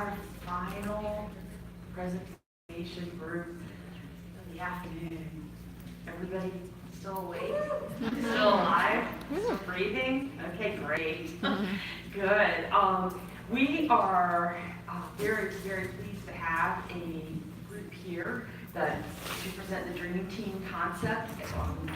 our final presentation group of the afternoon. Everybody still awake? Still alive? Still breathing? Okay, great. Good. We are very, very pleased to have a group here to present the Dream Team concept on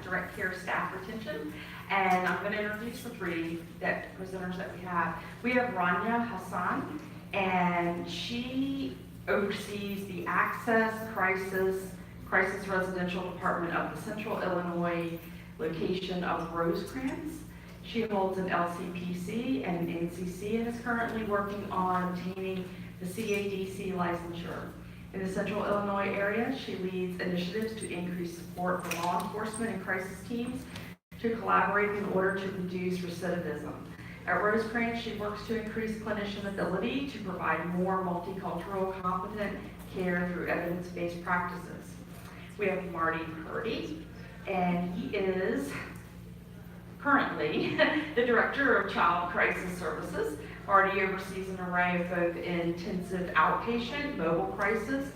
direct care staff retention. And I'm going to introduce the three presenters that we have. We have Rania Hassan, and she oversees the Access Crisis Residential Department of the Central Illinois location of Rosecrans. She holds an LCPC and an NCC and is currently working on obtaining the CADC licensure. In the Central Illinois area, she leads initiatives to increase support for law enforcement and crisis teams to collaborate in order to reduce recidivism. At Rosecrans, she works to increase clinician ability to provide more multicultural, competent care through evidence-based practices. We have Marty Purdy, and he is currently the Director of Child Crisis Services. Marty oversees an array of both intensive outpatient, mobile crisis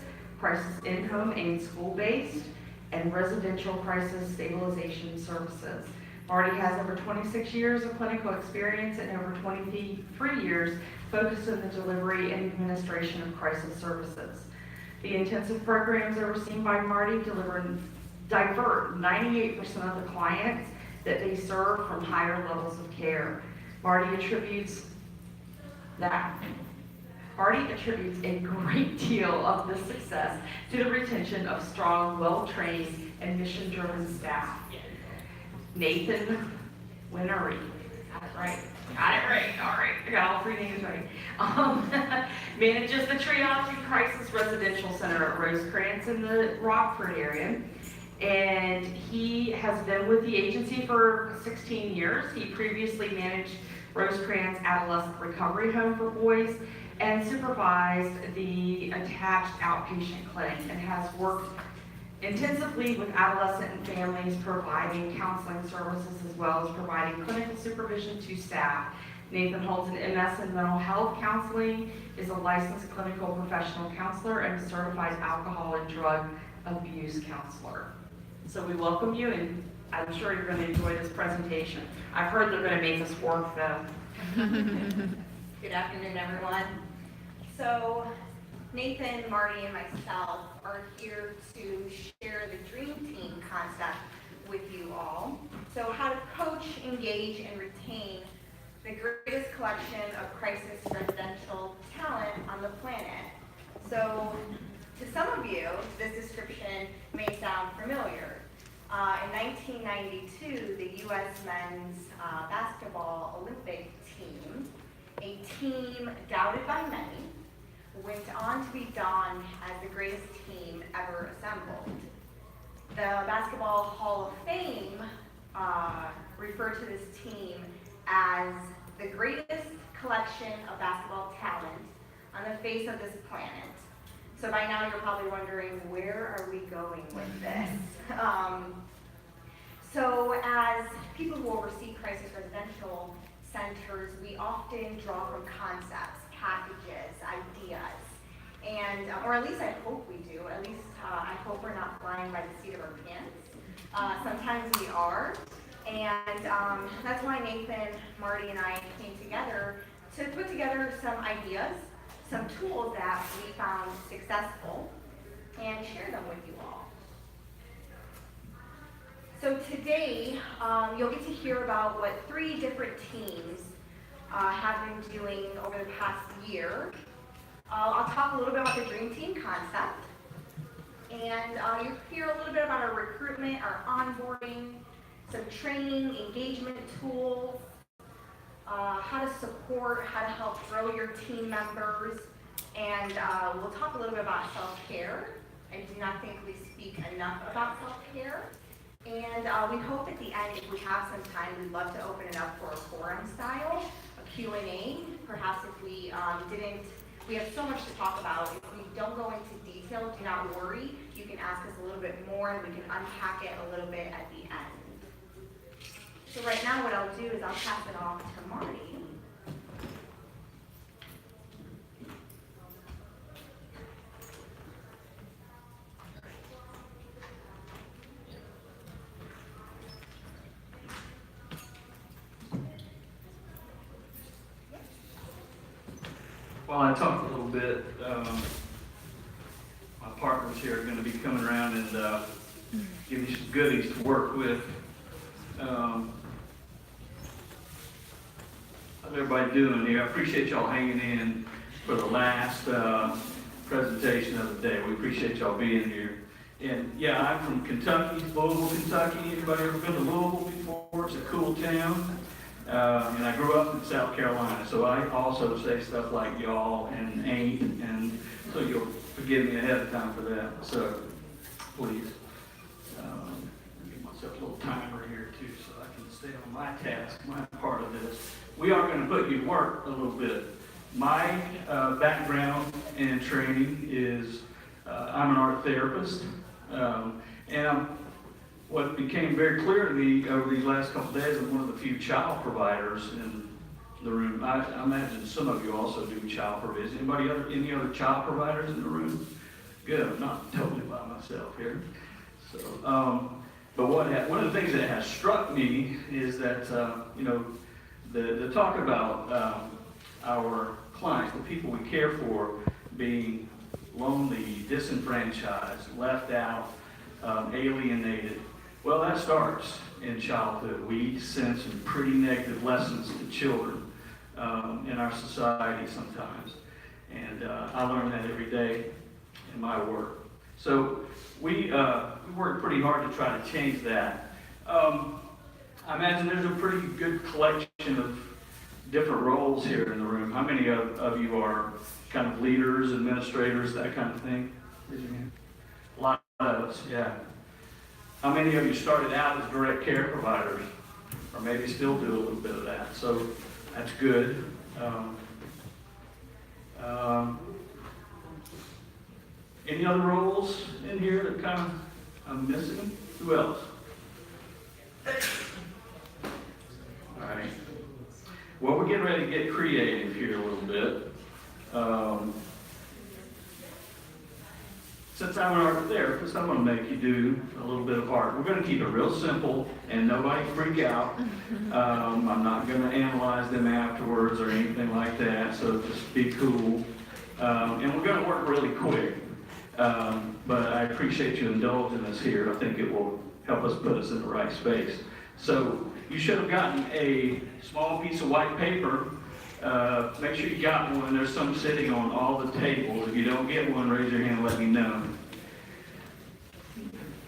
in-home and school-based, and residential crisis stabilization services. Marty has over 26 years of clinical experience and over 23 years focused on the delivery and administration of crisis services. The intensive programs overseen by Marty divert 98% of the clients that they serve from higher levels of care. Marty attributes a great deal of this success to the retention of strong, well-trained, and mission-driven staff. Nathan Winnery, got it right, all right, I got all three names right. Manages the Triage and Crisis Residential Center at Rosecrans in the Rockford area. And he has been with the agency for 16 years. He previously managed Rosecrans Adolescent Recovery Home for Boys and supervised the attached outpatient clinic and has worked intensively with adolescent and families, providing counseling services as well as providing clinical supervision to staff. Nathan holds an MS in mental health counseling, is a licensed clinical professional counselor, and a certified alcohol and drug abuse counselor. So we welcome you, and I'm sure you're going to enjoy this presentation. I've heard they're going to make us work, though. Good afternoon, everyone. So Nathan, Marty, and myself are here to share the Dream Team concept with you all. So how to coach, engage, and retain the greatest collection of crisis residential talent on the planet. So to some of you, this description may sound familiar. In 1992, the U.S. men's basketball Olympic team, a team doubted by many, went on to be donned as the greatest team ever assembled. The Basketball Hall of Fame referred to this team as the greatest collection of basketball talent on the face of this planet. So by now you're probably wondering, where are we going with this? So as people who oversee crisis residential centers, we often draw from concepts, packages, ideas, and or at least I hope we do. At least I hope we're not flying by the seat of our pants. Sometimes we are, and that's why Nathan, Marty, and I came together to put together some ideas, some tools that we found successful, and share them with you all. So today, you'll get to hear about what 3 different teams have been doing over the past year. I'll talk a little bit about the Dream Team concept, and you'll hear a little bit about our recruitment, our onboarding, some training, engagement tools, how to support, how to help grow your team members, and we'll talk a little bit about self-care. I do not think we speak enough about self-care. And we hope at the end, if we have some time, we'd love to open it up for a forum style, a Q&A. Perhaps if we we have so much to talk about. If we don't go into detail, do not worry. You can ask us a little bit more and we can unpack it a little bit at the end. So right now what I'll do is I'll pass it off to Marty. While I talk a little bit, my partners here are going to be coming around and give you some goodies to work with. How's everybody doing here? I appreciate y'all hanging in for the last presentation of the day. We appreciate y'all being here. And yeah, I'm from Kentucky, Louisville, Kentucky. Anybody ever been to Louisville before? It's a cool town. And I grew up in South Carolina, so I also say stuff like y'all and ain't, and so you'll forgive me ahead of time for that. So please, give myself a little timer here too, so I can stay on my task, my part of this. We are going to put you to work a little bit. My background and training is I'm an art therapist, and what became very clear to me over these last couple of days, I'm one of the few child providers in the room. I imagine some of you also do child provision. Any other child providers in the room? Good, I'm not totally by myself here. So, but one of the things that has struck me is that, the talk about our clients, the people we care for, being lonely, disenfranchised, left out, alienated. Well, that starts in childhood. We send some pretty negative lessons to children in our society sometimes. And I learn that every day in my work. So we work pretty hard to try to change that. I imagine there's a pretty good collection of different roles here in the room. How many of you are kind of leaders, administrators, that kind of thing? Raise your hand. A lot of us, yeah. How many of you started out as direct care providers, or maybe still do a little bit of that? So that's good. Any other roles in here that kind of I'm missing? Who else? All right. Well, we're getting ready to get creative here a little bit. Since I'm an art therapist, I'm going to make you do a little bit of art. We're going to keep it real simple and nobody freak out. I'm not going to analyze them afterwards or anything like that, so just be cool. And we're going to work really quick. But I appreciate you indulging us here. I think it will help us put us in the right space. So you should have gotten a small piece of white paper. Make sure you got one. There's some sitting on all the tables. If you don't get one, raise your hand and let me know.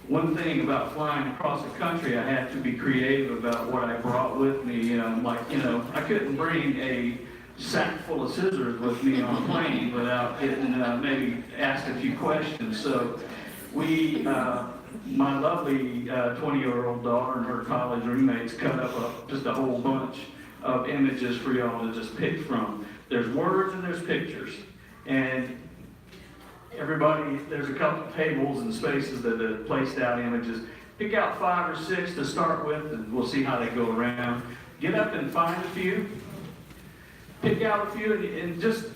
One thing about flying across the country, I had to be creative about what I brought with me. I couldn't bring a sack full of scissors with me on a plane without getting maybe asked a few questions. So my lovely 20-year-old daughter and her college roommates cut up just a whole bunch of images for y'all to just pick from. There's words and there's pictures. And everybody, there's a couple tables and spaces that have placed out images. Pick out 5 or 6 to start with, and we'll see how they go around. Get up and find a few. Pick out a few and just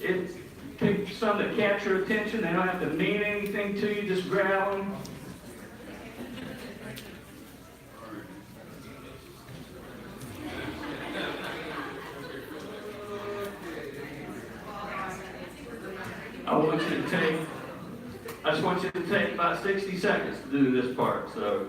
pick some that catch your attention. They don't have to mean anything to you. Just grab them. I just want you to take about 60 seconds to do this part. So,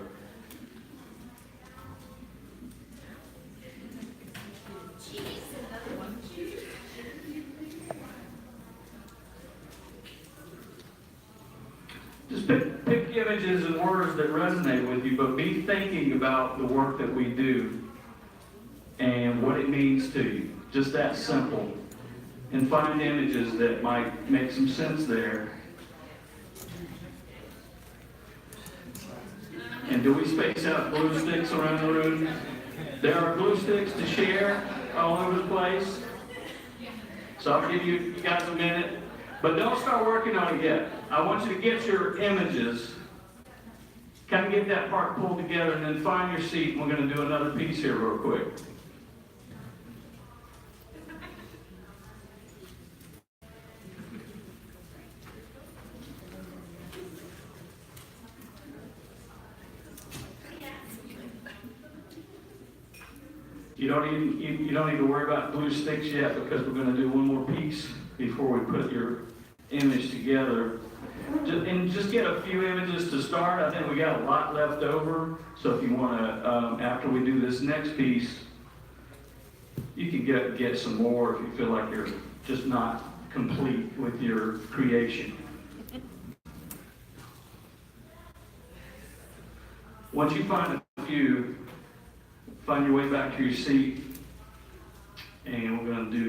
just pick images and words that resonate with you, but be thinking about the work that we do and what it means to you. Just that simple. And find images that might make some sense there. And do we space out glue sticks around the room? There are glue sticks to share all over the place. So I'll give you guys a minute. But don't start working on it yet. I want you to get your images, kind of get that part pulled together, and then find your seat. And we're going to do another piece here real quick. You don't need to worry about glue sticks yet, because we're going to do one more piece before we put your image together. Just get a few images to start. I think we got a lot left over. So if you want to, after we do this next piece, you can get some more if you feel like you're just not complete with your creation. Once you find a few, find your way back to your seat, and we're going to do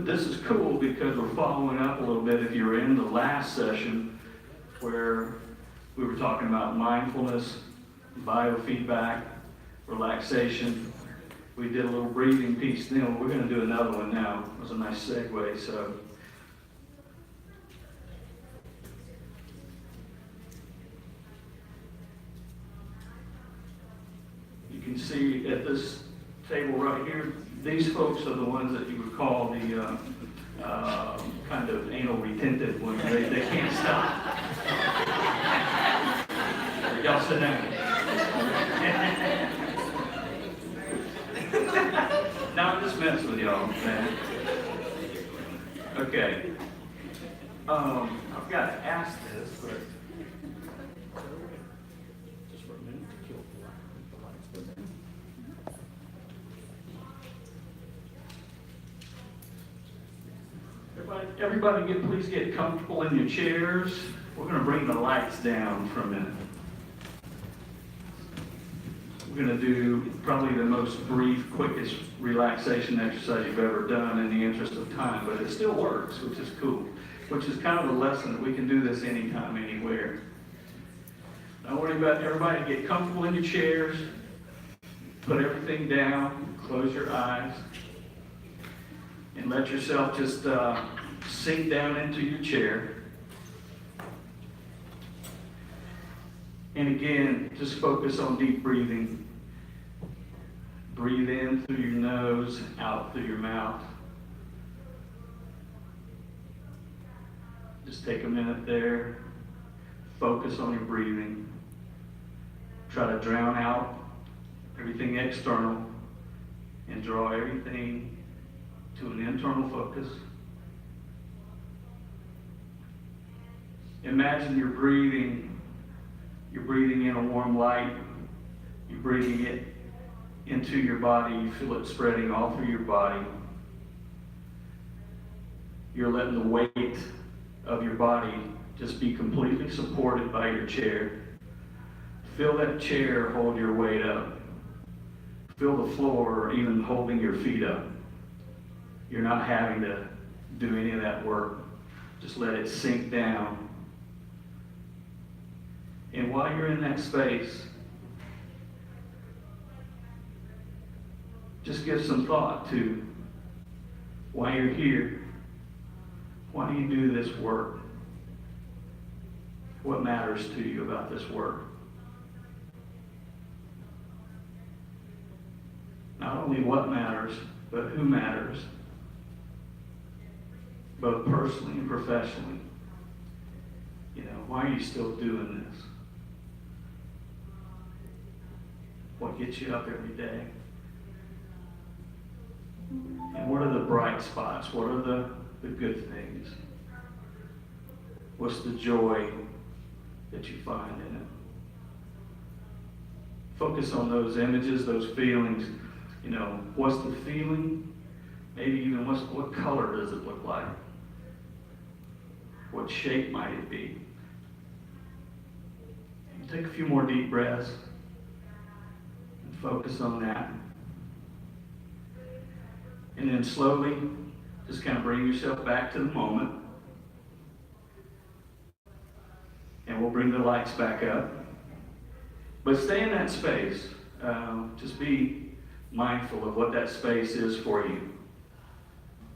this is cool because we're following up a little bit. If you were in the last session where we were talking about mindfulness, biofeedback, relaxation, we did a little breathing piece then. We're going to do another one now. It was a nice segue. So you can see at this table right here, these folks are the ones that you would call the kind of anal retentive ones. They can't stop. Y'all sit down. No, I'm just messing with y'all, man. Okay. I've got to ask this, but just for a minute to kill the lights. Everybody please get comfortable in your chairs. We're going to bring the lights down for a minute. We're going to do probably the most brief, quickest relaxation exercise you've ever done in the interest of time, but it still works, which is cool. Which is kind of a lesson that we can do this anytime, anywhere. Don't worry about everybody. Get comfortable in your chairs. Put everything down. Close your eyes. And let yourself just sink down into your chair. And again, just focus on deep breathing. Breathe in through your nose, out through your mouth. Just take a minute there. Focus on your breathing. Try to drown out everything external and draw everything to an internal focus. Imagine you're breathing in a warm light. You're breathing it into your body. You feel it spreading all through your body. You're letting the weight of your body just be completely supported by your chair. Feel that chair hold your weight up. Feel the floor even holding your feet up. You're not having to do any of that work. Just let it sink down. And while you're in that space, just give some thought to why you're here. Why do you do this work? What matters to you about this work? Not only what matters, but who matters, both personally and professionally. You know, why are you still doing this? What gets you up every day? And what are the bright spots? What are the good things? What's the joy that you find in it? Focus on those images, those feelings. You know, what's the feeling? Maybe even what color does it look like? What shape might it be? Take a few more deep breaths and focus on that. And then slowly, just kind of bring yourself back to the moment. And we'll bring the lights back up. But stay in that space. Just be mindful of what that space is for you.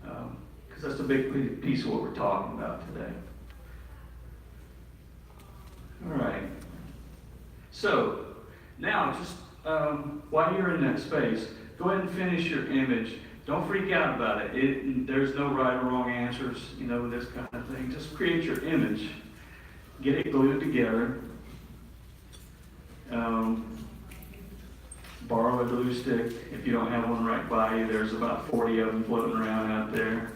Because that's a big piece of what we're talking about today. All right. So, now just while you're in that space, go ahead and finish your image. Don't freak out about it. There's no right or wrong answers, you know, this kind of thing. Just create your image. Get it glued together. borrow a glue stick. If you don't have one right by you, there's about 40 of them floating around out there.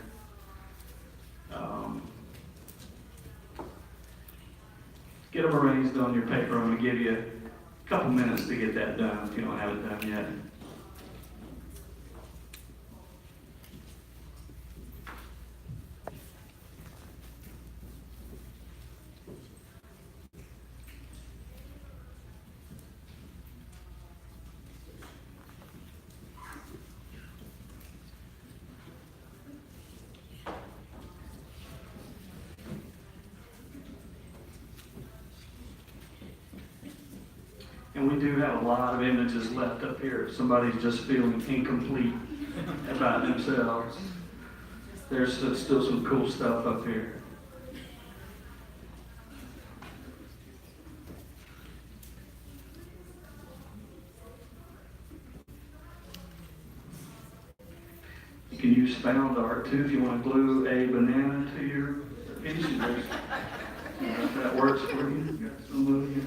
Get them arranged on your paper. I'm going to give you a couple minutes to get that done if you don't have it done yet. And we do have a lot of images left up here. If somebody's just feeling incomplete about themselves, there's still some cool stuff up here. You can use found art too if you want to glue a banana to your piece. If that works for you. Got some of you.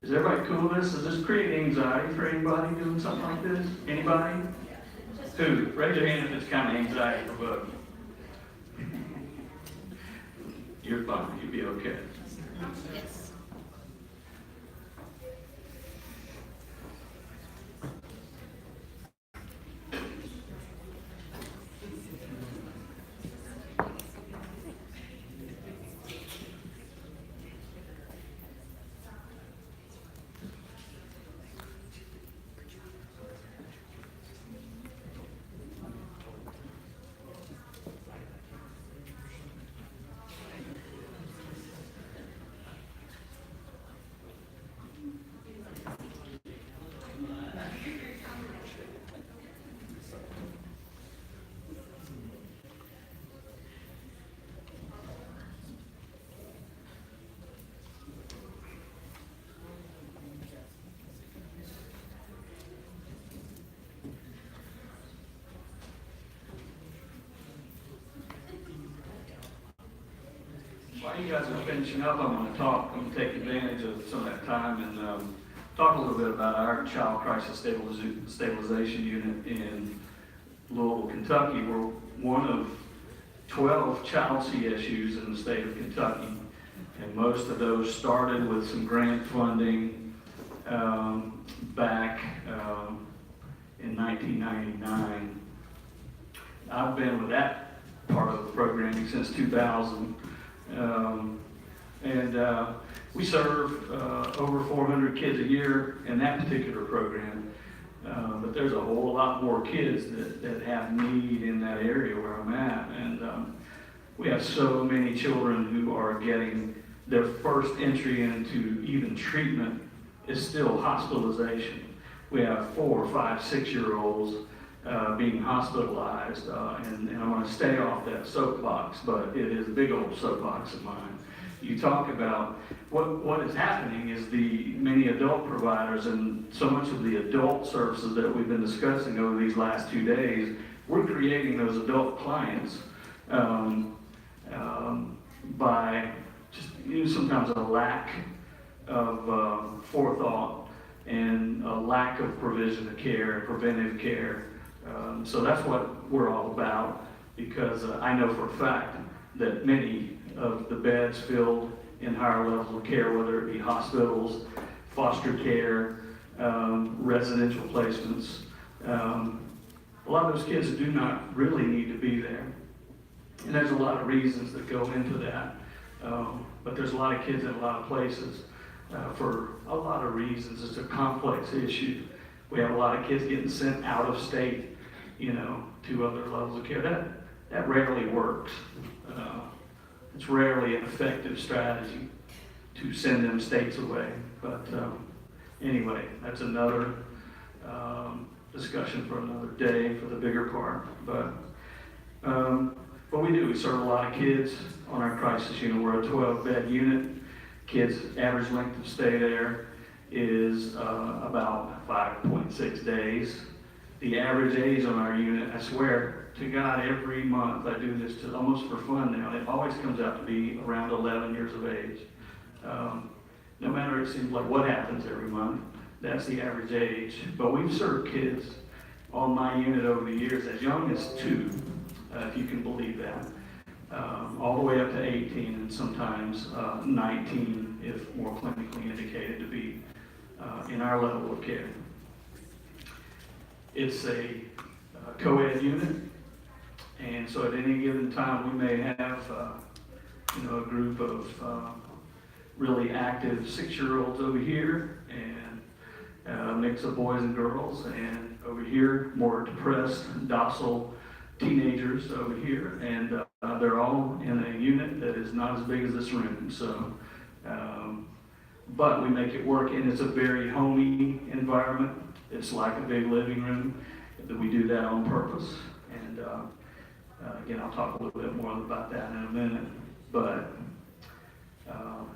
Is everybody cool with this? Does this create anxiety for anybody doing something like this? Anybody? Who? Raise your hand if it's kind of anxiety provoking. You're fine. You'll be okay. Yes. While you guys are finishing up, I'm going to take advantage of some of that time and talk a little bit about our Child Crisis Stabilization Unit in Louisville, Kentucky. We're one of 12 child CSUs in the state of Kentucky, and most of those started with some grant funding back in 1999. I've been with that part of the programming since 2000. We serve over 400 kids a year in that particular program, but there's a whole lot more kids that have need in that area where I'm at, and we have so many children who are getting their first entry into even treatment is still hospitalization. We have 4, 5, 6-year-olds being hospitalized, and I want to stay off that soapbox, but it is a big old soapbox of mine. You talk about what is happening is the many adult providers and so much of the adult services that we've been discussing over these last 2 days, we're creating those adult clients by just sometimes a lack of forethought and a lack of provision of care, preventive care. So that's what we're all about, because I know for a fact that many of the beds filled in higher levels of care, whether it be hospitals, foster care, residential placements, a lot of those kids do not really need to be there. And there's a lot of reasons that go into that. But there's a lot of kids in a lot of places for a lot of reasons. It's a complex issue. We have a lot of kids getting sent out of state, to other levels of care. That rarely works. It's rarely an effective strategy to send them states away. But anyway, that's another discussion for another day for the bigger part. But But we do, we serve a lot of kids on our crisis unit. We're a 12-bed unit. Kids' average length of stay there is about 5.6 days. The average age on our unit, I swear to God, every month I do this to almost for fun now. It always comes out to be around 11 years of age. No matter, it seems like what happens every month, that's the average age. But we've served kids on my unit over the years as young as 2, if you can believe that, all the way up to 18 and sometimes 19 if more clinically indicated to be in our level of care. It's a co-ed unit, and so at any given time we may have a group of really active 6-year-olds over here and a mix of boys and girls, and over here more depressed, docile teenagers over here, and they're all in a unit that is not as big as this room. So, but we make it work, and it's a very homey environment. It's like a big living room. That we do that on purpose, and again, I'll talk a little bit more about that in a minute. But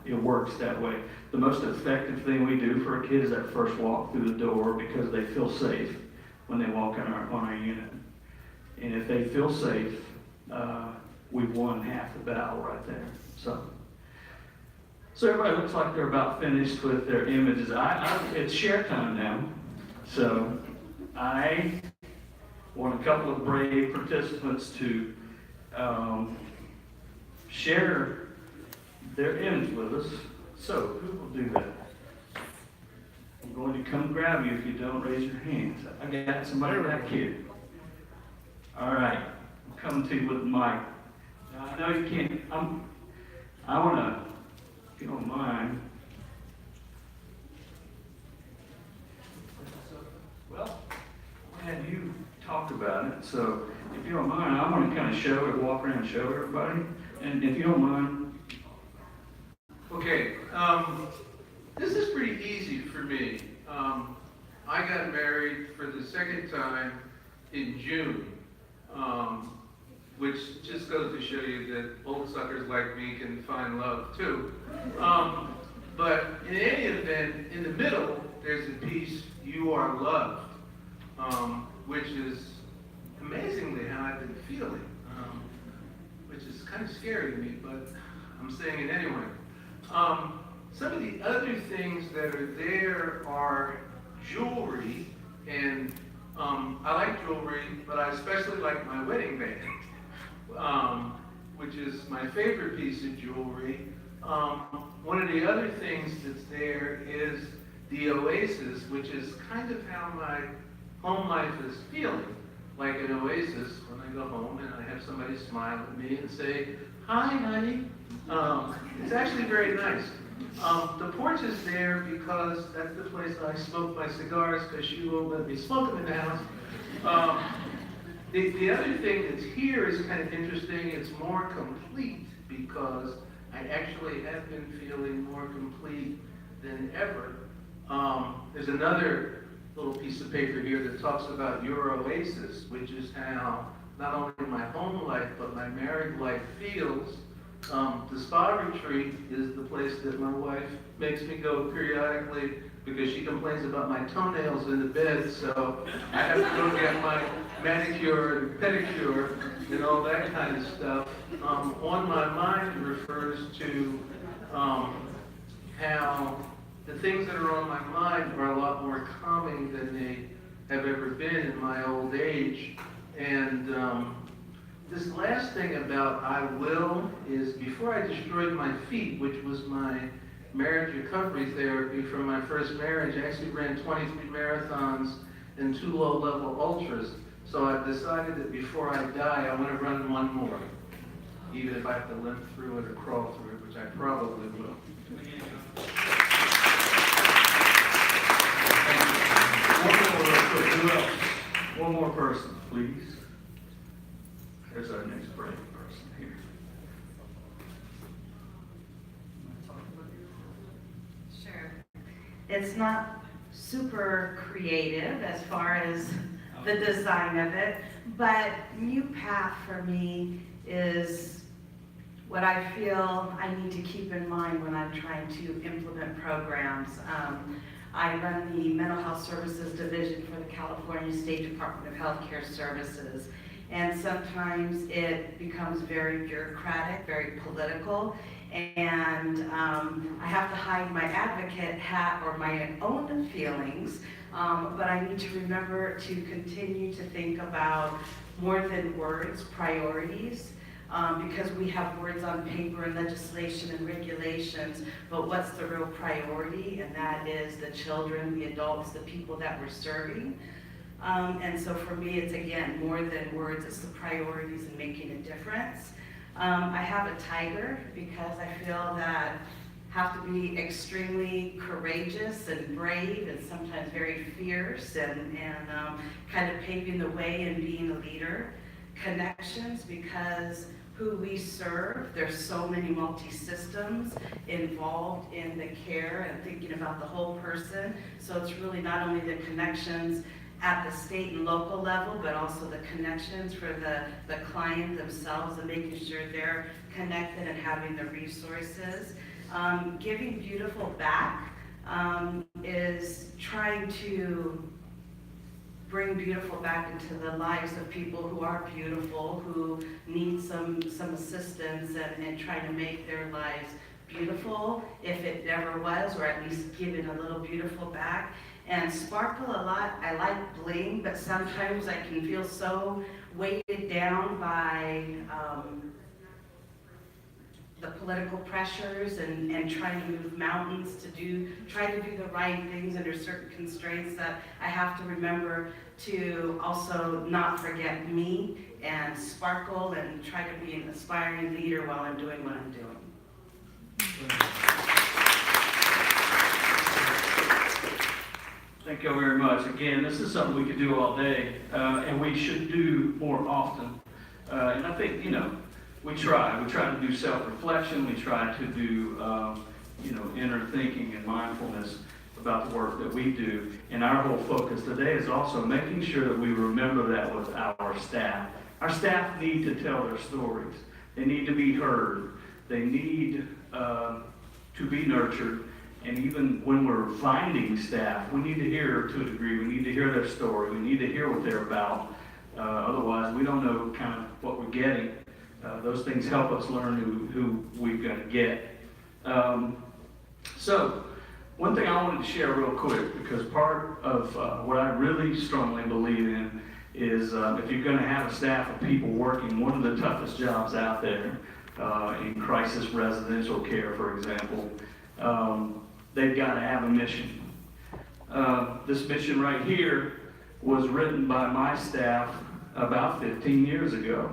it works that way. The most effective thing we do for a kid is that first walk through the door, because they feel safe when they walk on our unit. And if they feel safe, we've won half the battle right there. So everybody looks like they're about finished with their images. It's share time now. So I want a couple of brave participants to share their image with us. So who will do that? I'm going to come grab you if you don't raise your hands. I got somebody back here. All right, I'm coming to you with the mic. Now, I know you can't. I want to, if you don't mind. Well, I had you talk about it, so if you don't mind, I want to kind of show it, walk around and show everybody. And if you don't mind. Okay, this is pretty easy for me. I got married for the second time in June, which just goes to show you that old suckers like me can find love too. But in any event, in the middle, there's a piece, "You Are Loved," which is amazingly how I've been feeling, which is kind of scary to me, but I'm saying it anyway. Some of the other things that are there are jewelry, and I like jewelry, but I especially like my wedding band, which is my favorite piece of jewelry. One of the other things that's there is the oasis, which is kind of how my home life is feeling, like an oasis when I go home and I have somebody smile at me and say, "Hi, honey." It's actually very nice. The porch is there because that's the place I smoke my cigars, because she won't let me smoke them in the house. The other thing that's here is kind of interesting. It's more complete because I actually have been feeling more complete than ever. There's another little piece of paper here that talks about your oasis, which is how not only my home life but my married life feels. The spa retreat is the place that my wife makes me go periodically because she complains about my toenails in the bed, so I have to go get my manicure and pedicure and all that kind of stuff. On My Mind refers to how the things that are on my mind are a lot more calming than they have ever been in my old age. And this last thing about I Will is, before I destroyed my feet, which was my marriage recovery therapy from my first marriage, I actually ran 23 marathons and 2 low-level ultras. So I've decided that before I die, I want to run one more, even if I have to limp through it or crawl through it, which I probably will. One more real quick. Who else? One more person, please. There's our next brave person here. Sure. It's not super creative as far as the design of it, but new path for me is what I feel I need to keep in mind when I'm trying to implement programs. I run the Mental Health Services Division for the California State Department of Healthcare Services. And sometimes it becomes very bureaucratic, very political, and I have to hide my advocate hat or my own feelings, but I need to remember to continue to think about more than words, priorities, because we have words on paper and legislation and regulations, but what's the real priority? And that is the children, the adults, the people that we're serving. And so for me, it's again, more than words, it's the priorities and making a difference. I have a tiger because I feel that have to be extremely courageous and brave and sometimes very fierce and kind of paving the way and being a leader. Connections, because who we serve, there's so many multi-systems involved in the care and thinking about the whole person. So it's really not only the connections at the state and local level, but also the connections for the client themselves and making sure they're connected and having the resources. Giving beautiful back is trying to bring beautiful back into the lives of people who are beautiful, who need some assistance and trying to make their lives beautiful, if it never was, or at least giving a little beautiful back. And sparkle a lot, I like bling, but sometimes I can feel so weighted down by the political pressures and trying to move mountains try to do the right things under certain constraints, that I have to remember to also not forget me and sparkle and try to be an aspiring leader while I'm doing what I'm doing. Thank you very much. Again, this is something we could do all day, and we should do more often. And I think, we try to do self-reflection, we try to do, inner thinking and mindfulness about the work that we do. And our whole focus today is also making sure that we remember that with our staff. Our staff need to tell their stories. They need to be heard. They need to be nurtured. And even when we're finding staff, we need to hear, to a degree, we need to hear their story. We need to hear what they're about. Otherwise, we don't know kind of what we're getting. Those things help us learn who we're going to get. So, one thing I wanted to share real quick, because part of what I really strongly believe in is if you're going to have a staff of people working, one of the toughest jobs out there in crisis residential care, for example, they've got to have a mission. This mission right here was written by my staff about 15 years ago.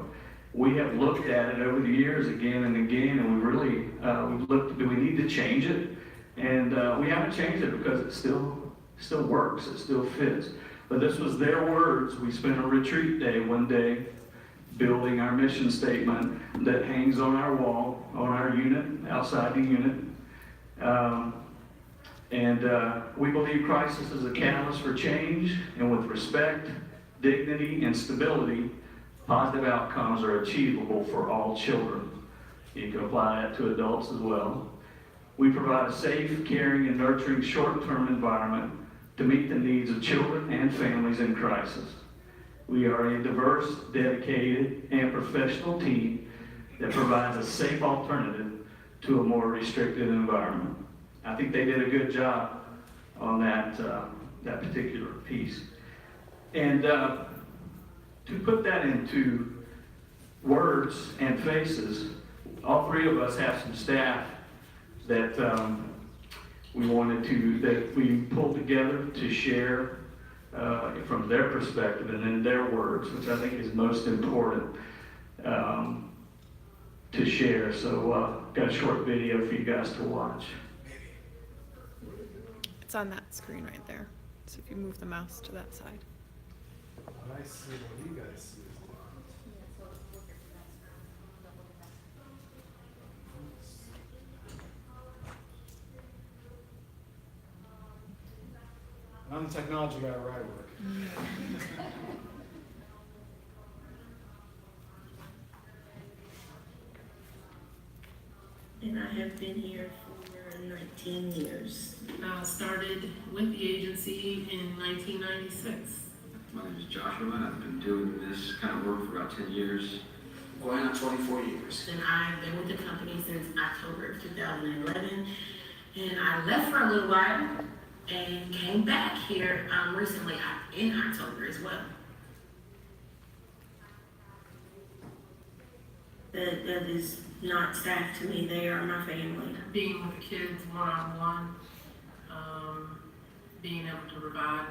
We have looked at it over the years again and again, and we've looked, do we need to change it? And we haven't changed it because it still works, it still fits. But this was their words. We spent a retreat day one day building our mission statement that hangs on our wall, on our unit, outside the unit. We believe crisis is a catalyst for change, and with respect, dignity, and stability, positive outcomes are achievable for all children. You can apply that to adults as well. We provide a safe, caring, and nurturing short-term environment to meet the needs of children and families in crisis. We are a diverse, dedicated, and professional team that provides a safe alternative to a more restricted environment. I think they did a good job on that particular piece. And to put that into words and faces, all three of us have some staff that we pulled together to share from their perspective and in their words, which I think is most important to share. So got a short video for you guys to watch. It's on that screen right there. So if you move the mouse to that side. What I see, what you guys see is different. And I'm the technology guy where I work. and I have been here for 19 years. Started with the agency in 1996. My name is Joshua, and I've been doing this kind of work for about 10 years. Going on 24 years. And I've been with the company since October of 2011, and I left for a little while and came back here recently in October as well. That is not staff to me, they are my family. Being with the kids one-on-one, being able to provide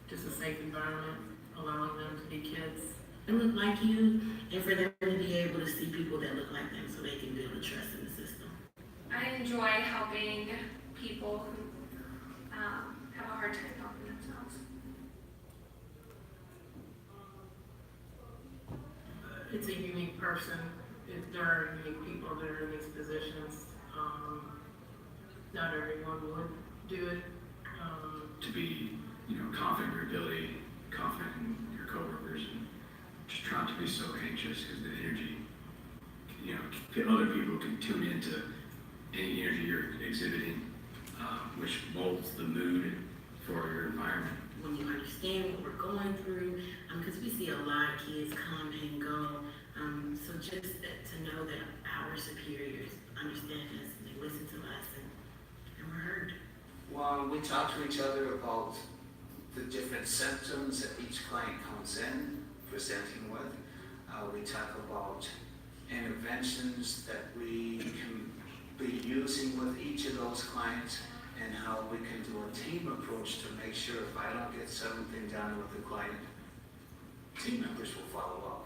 just a safe environment, allowing them to be kids. They look like you, and for them to be able to see people that look like them so they can build a trust in the system. I enjoy helping people who have a hard time helping themselves. It's a unique person. There are unique people that are in these positions. Not everyone would do it. To be, confident in your ability, confident in your coworkers, and just trying to be so anxious because the energy, other people can tune into any energy you're exhibiting, which molds the mood for your environment. When you understand what we're going through, because we see a lot of kids come and go, so just to know that our superiors understand us and they listen to us and we're heard. Well, we talk to each other about the different symptoms that each client comes in presenting with. We talk about interventions that we can be using with each of those clients and how we can do a team approach to make sure if I don't get something done with the client, team members will follow up.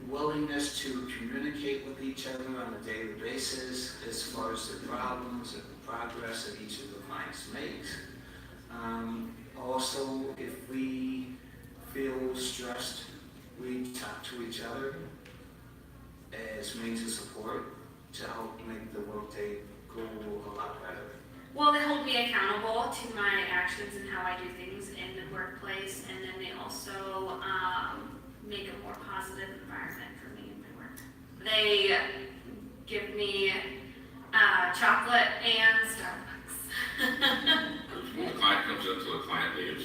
Willingness to communicate with each other on a daily basis as far as the problems and the progress that each of the clients makes. Also, if we feel stressed, we talk to each other as means of support to help make the workday go a lot better. Well, they hold me accountable to my actions and how I do things in the workplace, and then they also make a more positive environment for me in my work. They give me chocolate and Starbucks. When the client comes in until the client leaves,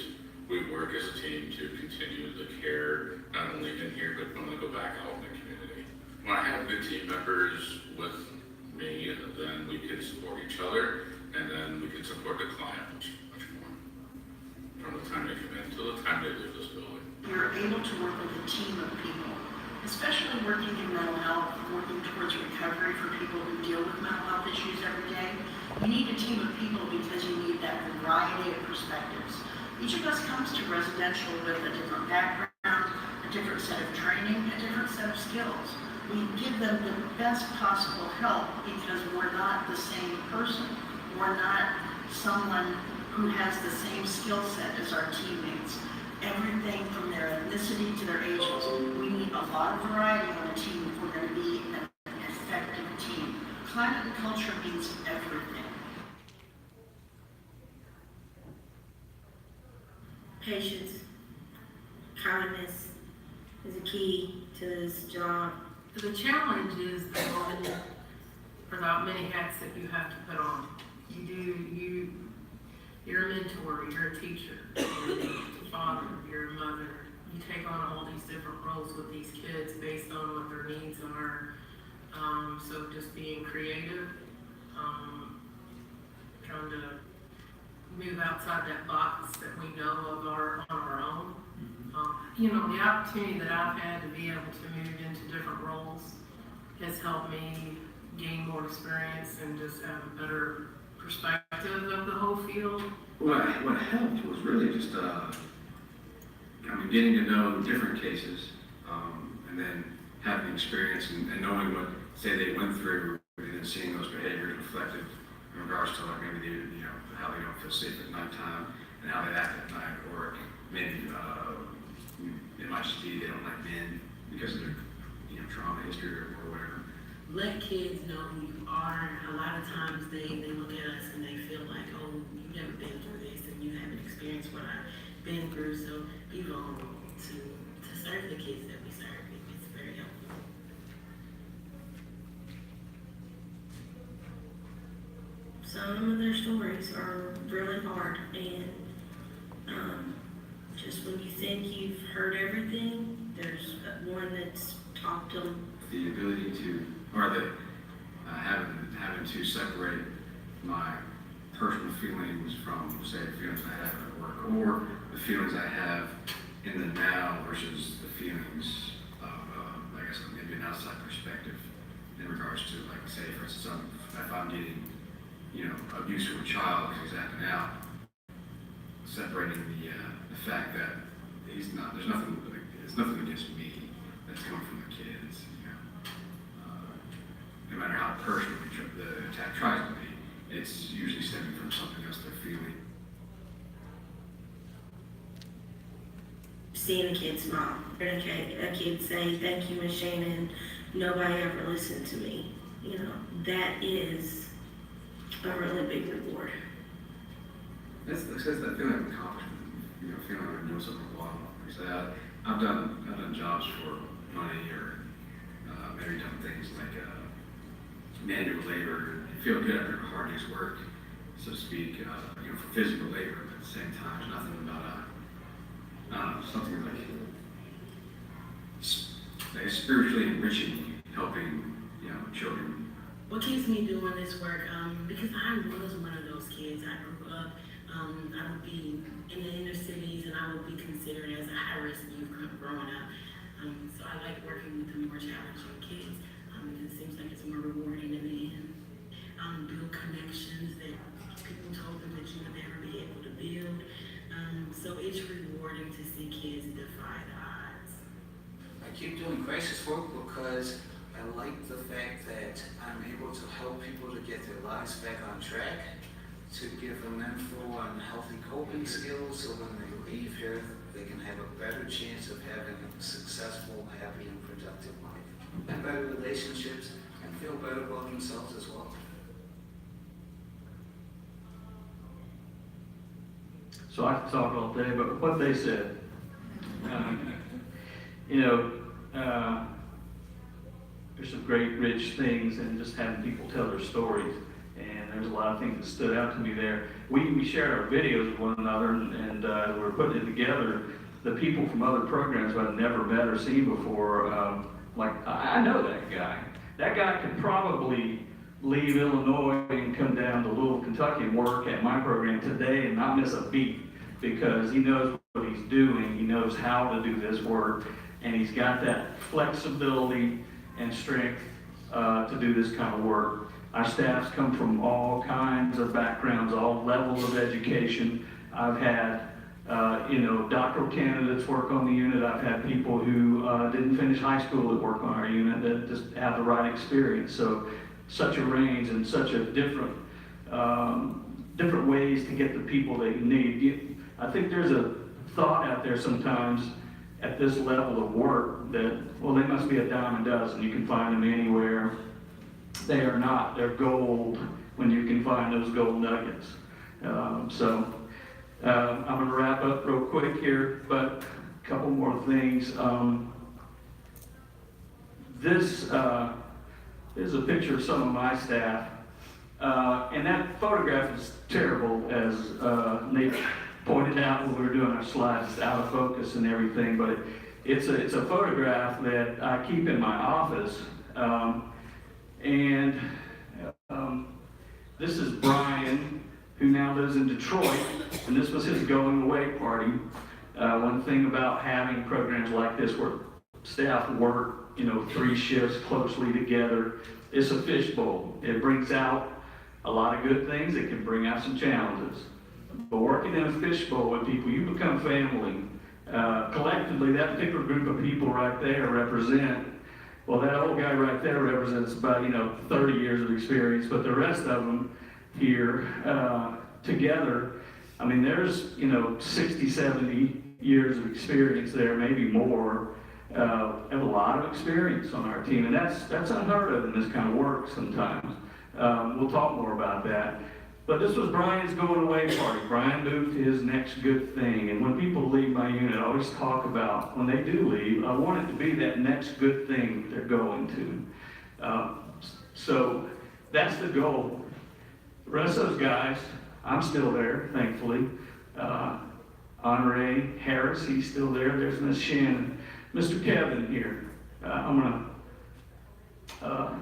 we work as a team to continue the care, not only in here, but when they go back out in the community. When I have good team members with me, then we can support each other, and then we can support the client much more. From the time they come in till the time they leave this building. You're able to work with a team of people, especially working in mental health, working towards recovery for people who deal with mental health issues every day. You need a team of people because you need that variety of perspectives. Each of us comes to residential with a different background, a different set of training, a different set of skills. We give them the best possible help because we're not the same person. We're not someone who has the same skill set as our teammates. Everything from their ethnicity to their ages. We need a lot of variety on a team if we're going to be an effective team. Climate and culture means everything. Patience, kindness is a key to this job. The challenge is the one without many hats that you have to put on. You're a mentor, you're a teacher, you're a father, you're a mother. You take on all these different roles with these kids based on what their needs are. So just being creative, trying to move outside that box that we know of on our own. The opportunity that I've had to be able to move into different roles has helped me gain more experience and just have a better perspective of the whole field. What helped was really just, getting to know different cases, and then having experience and knowing what, say, they went through, and then seeing those behaviors reflected in regards to like maybe how they don't feel safe at nighttime and how they act at night, or maybe it might just be they don't like men because of their trauma history or whatever. Let kids know who you are. A lot of times they look at us and they feel like, oh, you've never been through this and you haven't experienced what I've been through. So be vulnerable to serve the kids that we serve. It's very helpful. some of their stories are really hard, and just when you think you've heard everything, there's one that's topped them. The ability to, or the having to separate my personal feelings from, say, feelings I have at work, or the feelings I have in the now versus the feelings of, I guess, maybe an outside perspective in regards to, like, say, for instance, if I'm getting, abuse from a child because he's acting out, separating the fact that he's not, it's nothing against me that's coming from the kids, no matter how personal the attack tries to be, it's usually stemming from something else they're feeling. Seeing a kid smile, hearing a kid say, "Thank you, Miss Shannon, nobody ever listened to me," that is a really big reward. That's that feeling of accomplishment, feeling like I'm doing something well. Like I said, I've done jobs for money, or maybe done things like manual labor. You feel good after a hard day's work, so to speak, for physical labor, but at the same time, there's nothing about something like spiritually enriching, helping, children. What keeps me doing this work, because I was one of those kids. I grew up, I would be in the inner cities, and I would be considered as a high-risk youth growing up. So I like working with the more challenging kids. It seems like it's more rewarding in the end. Build connections that people told them that you would never be able to build. So it's rewarding to see kids defy the odds. I keep doing crisis work because I like the fact that I'm able to help people to get their lives back on track, to give them info on healthy coping skills, so when they leave here, they can have a better chance of having a successful, happy, and productive life, and better relationships, and feel better about themselves as well. So I could talk all day, but what they said, there's some great, rich things in just having people tell their stories. And there's a lot of things that stood out to me there. We shared our videos with one another, and we're putting it together. The people from other programs I've never met or seen before, I know that guy. That guy could probably leave Illinois and come down to Louisville, Kentucky and work at my program today and not miss a beat, because he knows what he's doing, he knows how to do this work, and he's got that flexibility and strength to do this kind of work. Our staffs come from all kinds of backgrounds, all levels of education. I've had, doctoral candidates work on the unit. I've had people who didn't finish high school that work on our unit that just have the right experience. So, such a range and such a different ways to get the people that you need. I think there's a thought out there sometimes at this level of work that, well, they must be a dime a dozen. You can find them anywhere. They are not. They're gold when you can find those gold nuggets. I'm going to wrap up real quick here, but a couple more things. This is a picture of some of my staff, and that photograph is terrible, as Nate pointed out when we were doing our slides. It's out of focus and everything, but it's a photograph that I keep in my office. This is Brian, who now lives in Detroit, and this was his going away party. One thing about having programs like this where staff work, 3 shifts closely together, it's a fishbowl. It brings out a lot of good things. It can bring out some challenges. But working in a fishbowl with people, you become family. Collectively, that particular group of people right there well, that old guy right there represents about, 30 years of experience, but the rest of them here together, there's, 60, 70 years of experience there, maybe more. Have a lot of experience on our team, and that's unheard of in this kind of work sometimes. We'll talk more about that. But this was Brian's going away party. Brian moved to his next good thing. And when people leave my unit, I always talk about, when they do leave, I want it to be that next good thing they're going to. So that's the goal. The rest of those guys, I'm still there, thankfully. Honore Harris, he's still there. There's Miss Shannon. Mr. Kevin here. I'm gonna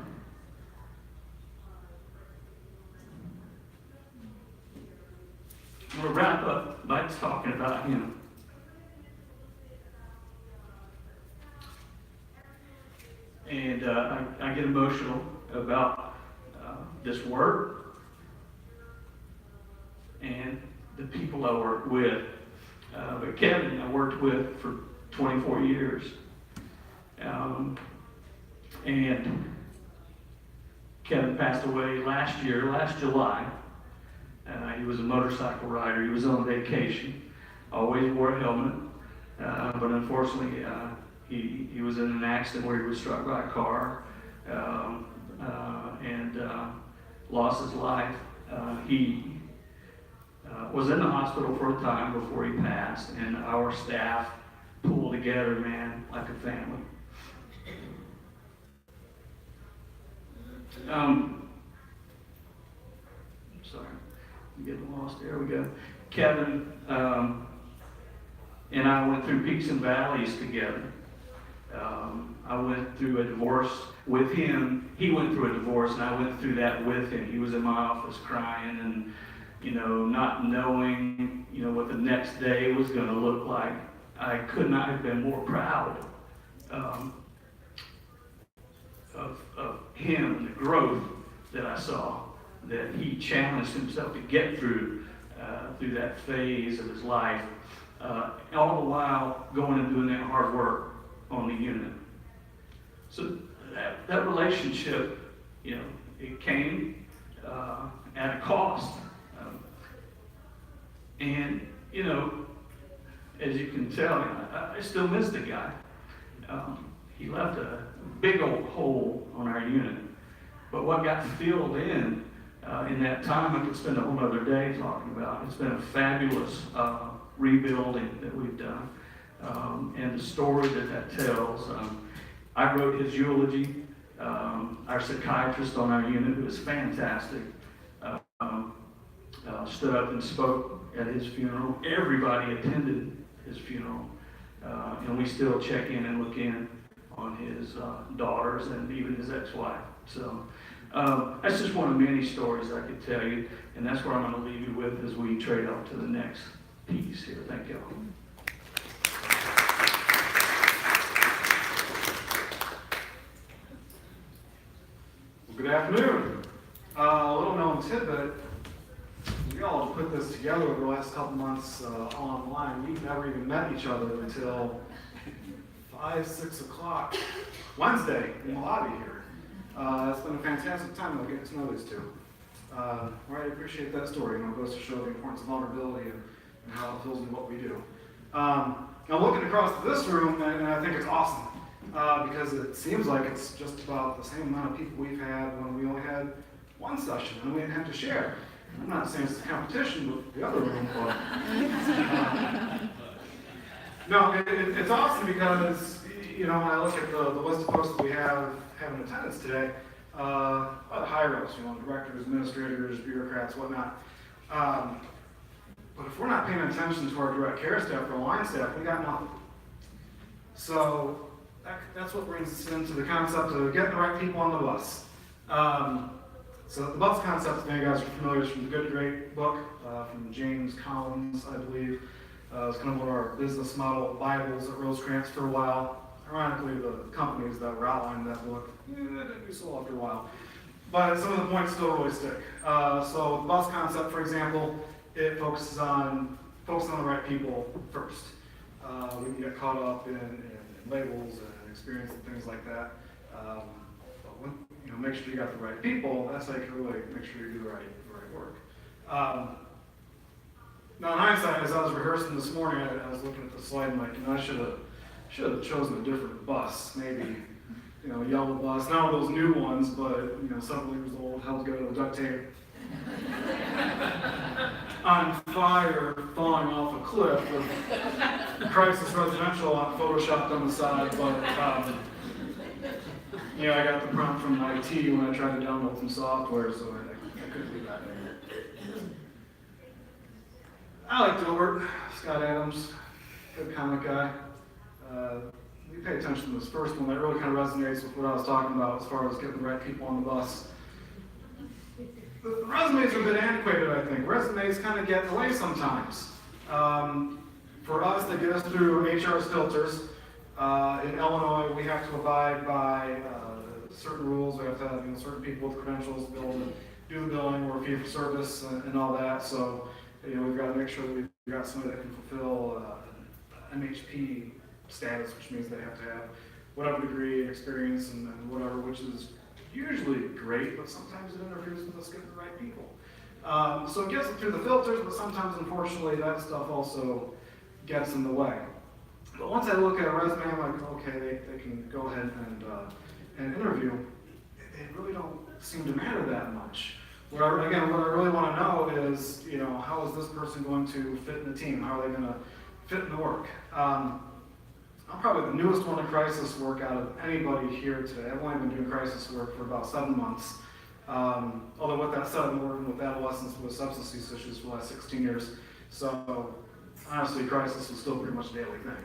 wrap up by talking about him. And I get emotional about this work and the people I work with. But Kevin, I worked with for 24 years. And Kevin passed away last July. He was a motorcycle rider. He was on vacation. Always wore a helmet. But unfortunately, he was in an accident where he was struck by a car and lost his life. He was in the hospital for a time before he passed, and our staff pulled together, man, like a family. Sorry, I'm getting lost. There we go. Kevin and I went through peaks and valleys together. I went through a divorce with him. He went through a divorce, and I went through that with him. He was in my office crying and, not knowing, what the next day was going to look like. I could not have been more proud of him and the growth that I saw, that he challenged himself to get through that phase of his life, all the while going and doing that hard work on the unit. So that relationship, it came at a cost. And, as you can tell, I still miss the guy. He left a big old hole on our unit. But what got filled in that time, I could spend a whole other day talking about. It's been a fabulous rebuilding that we've done. And the story that tells. I wrote his eulogy. Our psychiatrist on our unit, who was fantastic, stood up and spoke at his funeral. Everybody attended his funeral. And we still check in and look in on his daughters and even his ex-wife. So that's just one of many stories I could tell you. And that's what I'm going to leave you with as we trade off to the next piece here. Thank you all. Good afternoon. A little known tidbit. We all put this together over the last couple months online. We've never even met each other until 5, 6 o'clock Wednesday in the lobby here. It's been a fantastic time getting to know these two. I appreciate that story. It goes to show the importance of vulnerability and how it fills in what we do. I'm looking across this room, and I think it's awesome. Because it seems like it's just about the same amount of people we've had when we only had one session and we didn't have to share. I'm not saying it's a competition with the other room, but no, it's awesome because when I look at the list of folks that we have in attendance today, a lot of higher-ups, directors, administrators, bureaucrats, whatnot. But if we're not paying attention to our direct care staff or line staff, we got nothing. So that's what brings us into the concept of getting the right people on the bus. So the bus concept, many guys are familiar with, from the Good to Great book, from James Collins, I believe. It's kind of one of our business model Bibles at Rosecrans for a while. Ironically, the companies that were outlined in that book, didn't do so well after a while. But some of the points still really stick. So the bus concept, for example, it focuses on the right people first. We can get caught up in labels and experience and things like that. But when, make sure you got the right people. That's how you can really make sure you do the right work. Now, in hindsight, as I was rehearsing this morning, I was looking at the slide and I should have chosen a different bus. Maybe, a yellow bus, not one of those new ones, but several years old, held together with duct tape. On fire, falling off a cliff with Crisis Residential photoshopped on the side, but I got the prompt from IT when I tried to download some software, so I couldn't do that. I like Dilbert, Scott Adams, good comic guy. We pay attention to this first one. That really kind of resonates with what I was talking about as far as getting the right people on the bus. The resumes are a bit antiquated, I think. Resumes kind of get in the way sometimes. For us, they get us through HR's filters. In Illinois, we have to abide by certain rules. We have to have certain people with credentials to be able to do the billing or fee for service and all that. So, we've got to make sure that we've got somebody that can fulfill MHP status, which means they have to have whatever degree and experience and whatever, which is usually great, but sometimes it interferes with us getting the right people. So it gets it through the filters, but sometimes, unfortunately, that stuff also gets in the way. But once I look at a resume, I'm like, okay, they can go ahead and interview. They really don't seem to matter that much. What I really want to know is, how is this person going to fit in the team? How are they going to fit in the work? I'm probably the newest one to crisis work out of anybody here today. I've only been doing crisis work for about 7 months. Although with that said, I've been working with adolescents with substance use issues for the last 16 years. So honestly, crisis is still pretty much a daily thing.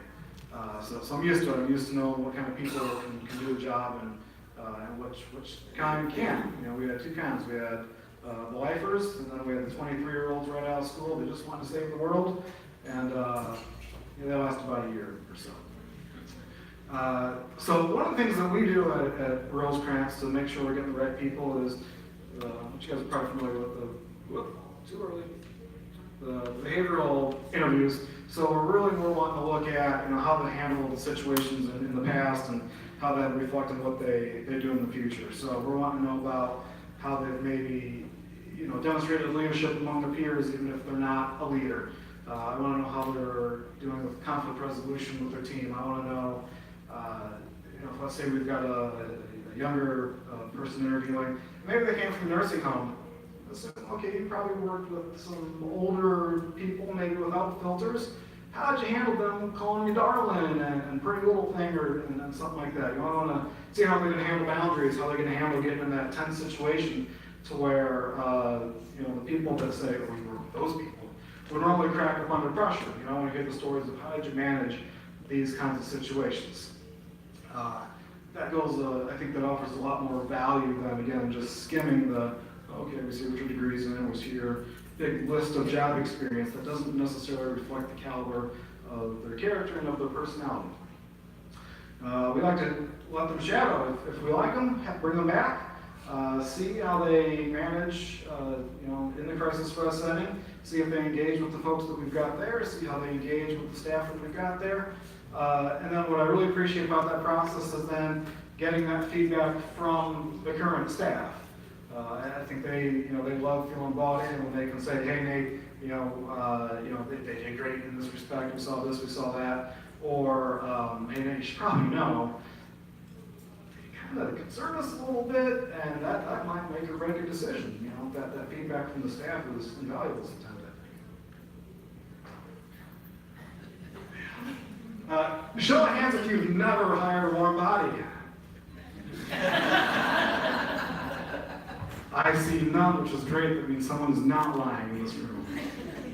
So I'm used to it. I'm used to knowing what kind of people can do the job and which kind can. We had two kinds. We had the lifers, and then we had the 23-year-olds right out of school. They just wanted to save the world, and they lasted about a year or so. So one of the things that we do at Rosecrans to make sure we're getting the right people is, which you guys are probably familiar with, the behavioral interviews. So we're wanting to look at how they handle the situations in the past and how that reflects on what they do in the future. So we're wanting to know about how they've maybe demonstrated leadership among their peers, even if they're not a leader. I want to know how they're doing with conflict resolution with their team. I want to know, if let's say we've got a younger person interviewing, maybe they came from a nursing home. Okay, you probably worked with some older people, maybe without filters. How did you handle them calling you darling and pretty little thing and something like that? You want to see how they're going to handle boundaries, how they're going to handle getting in that tense situation to where, the people that say, oh, you work with those people, would normally crack up under pressure. I want to hear the stories of how did you manage these kinds of situations. That goes, I think that offers a lot more value than, again, just skimming okay, we see what your degrees in, we see your big list of job experience. That doesn't necessarily reflect the caliber of their character and of their personality. We like to let them shadow. If we like them, bring them back, see how they manage, in the crisis stress setting, see if they engage with the folks that we've got there, see how they engage with the staff that we've got there. And then what I really appreciate about that process is then getting that feedback from the current staff. I think they love feeling bought in when they can say, hey, Nate, they did great in this respect. We saw this, we saw that. Or, hey, Nate, you should probably know, they kind of concern us a little bit, and that might make or break a decision. That feedback from the staff is invaluable sometimes, I think. Show of hands if you've never hired a warm body. I see none, which is great. That means someone is not lying in this room.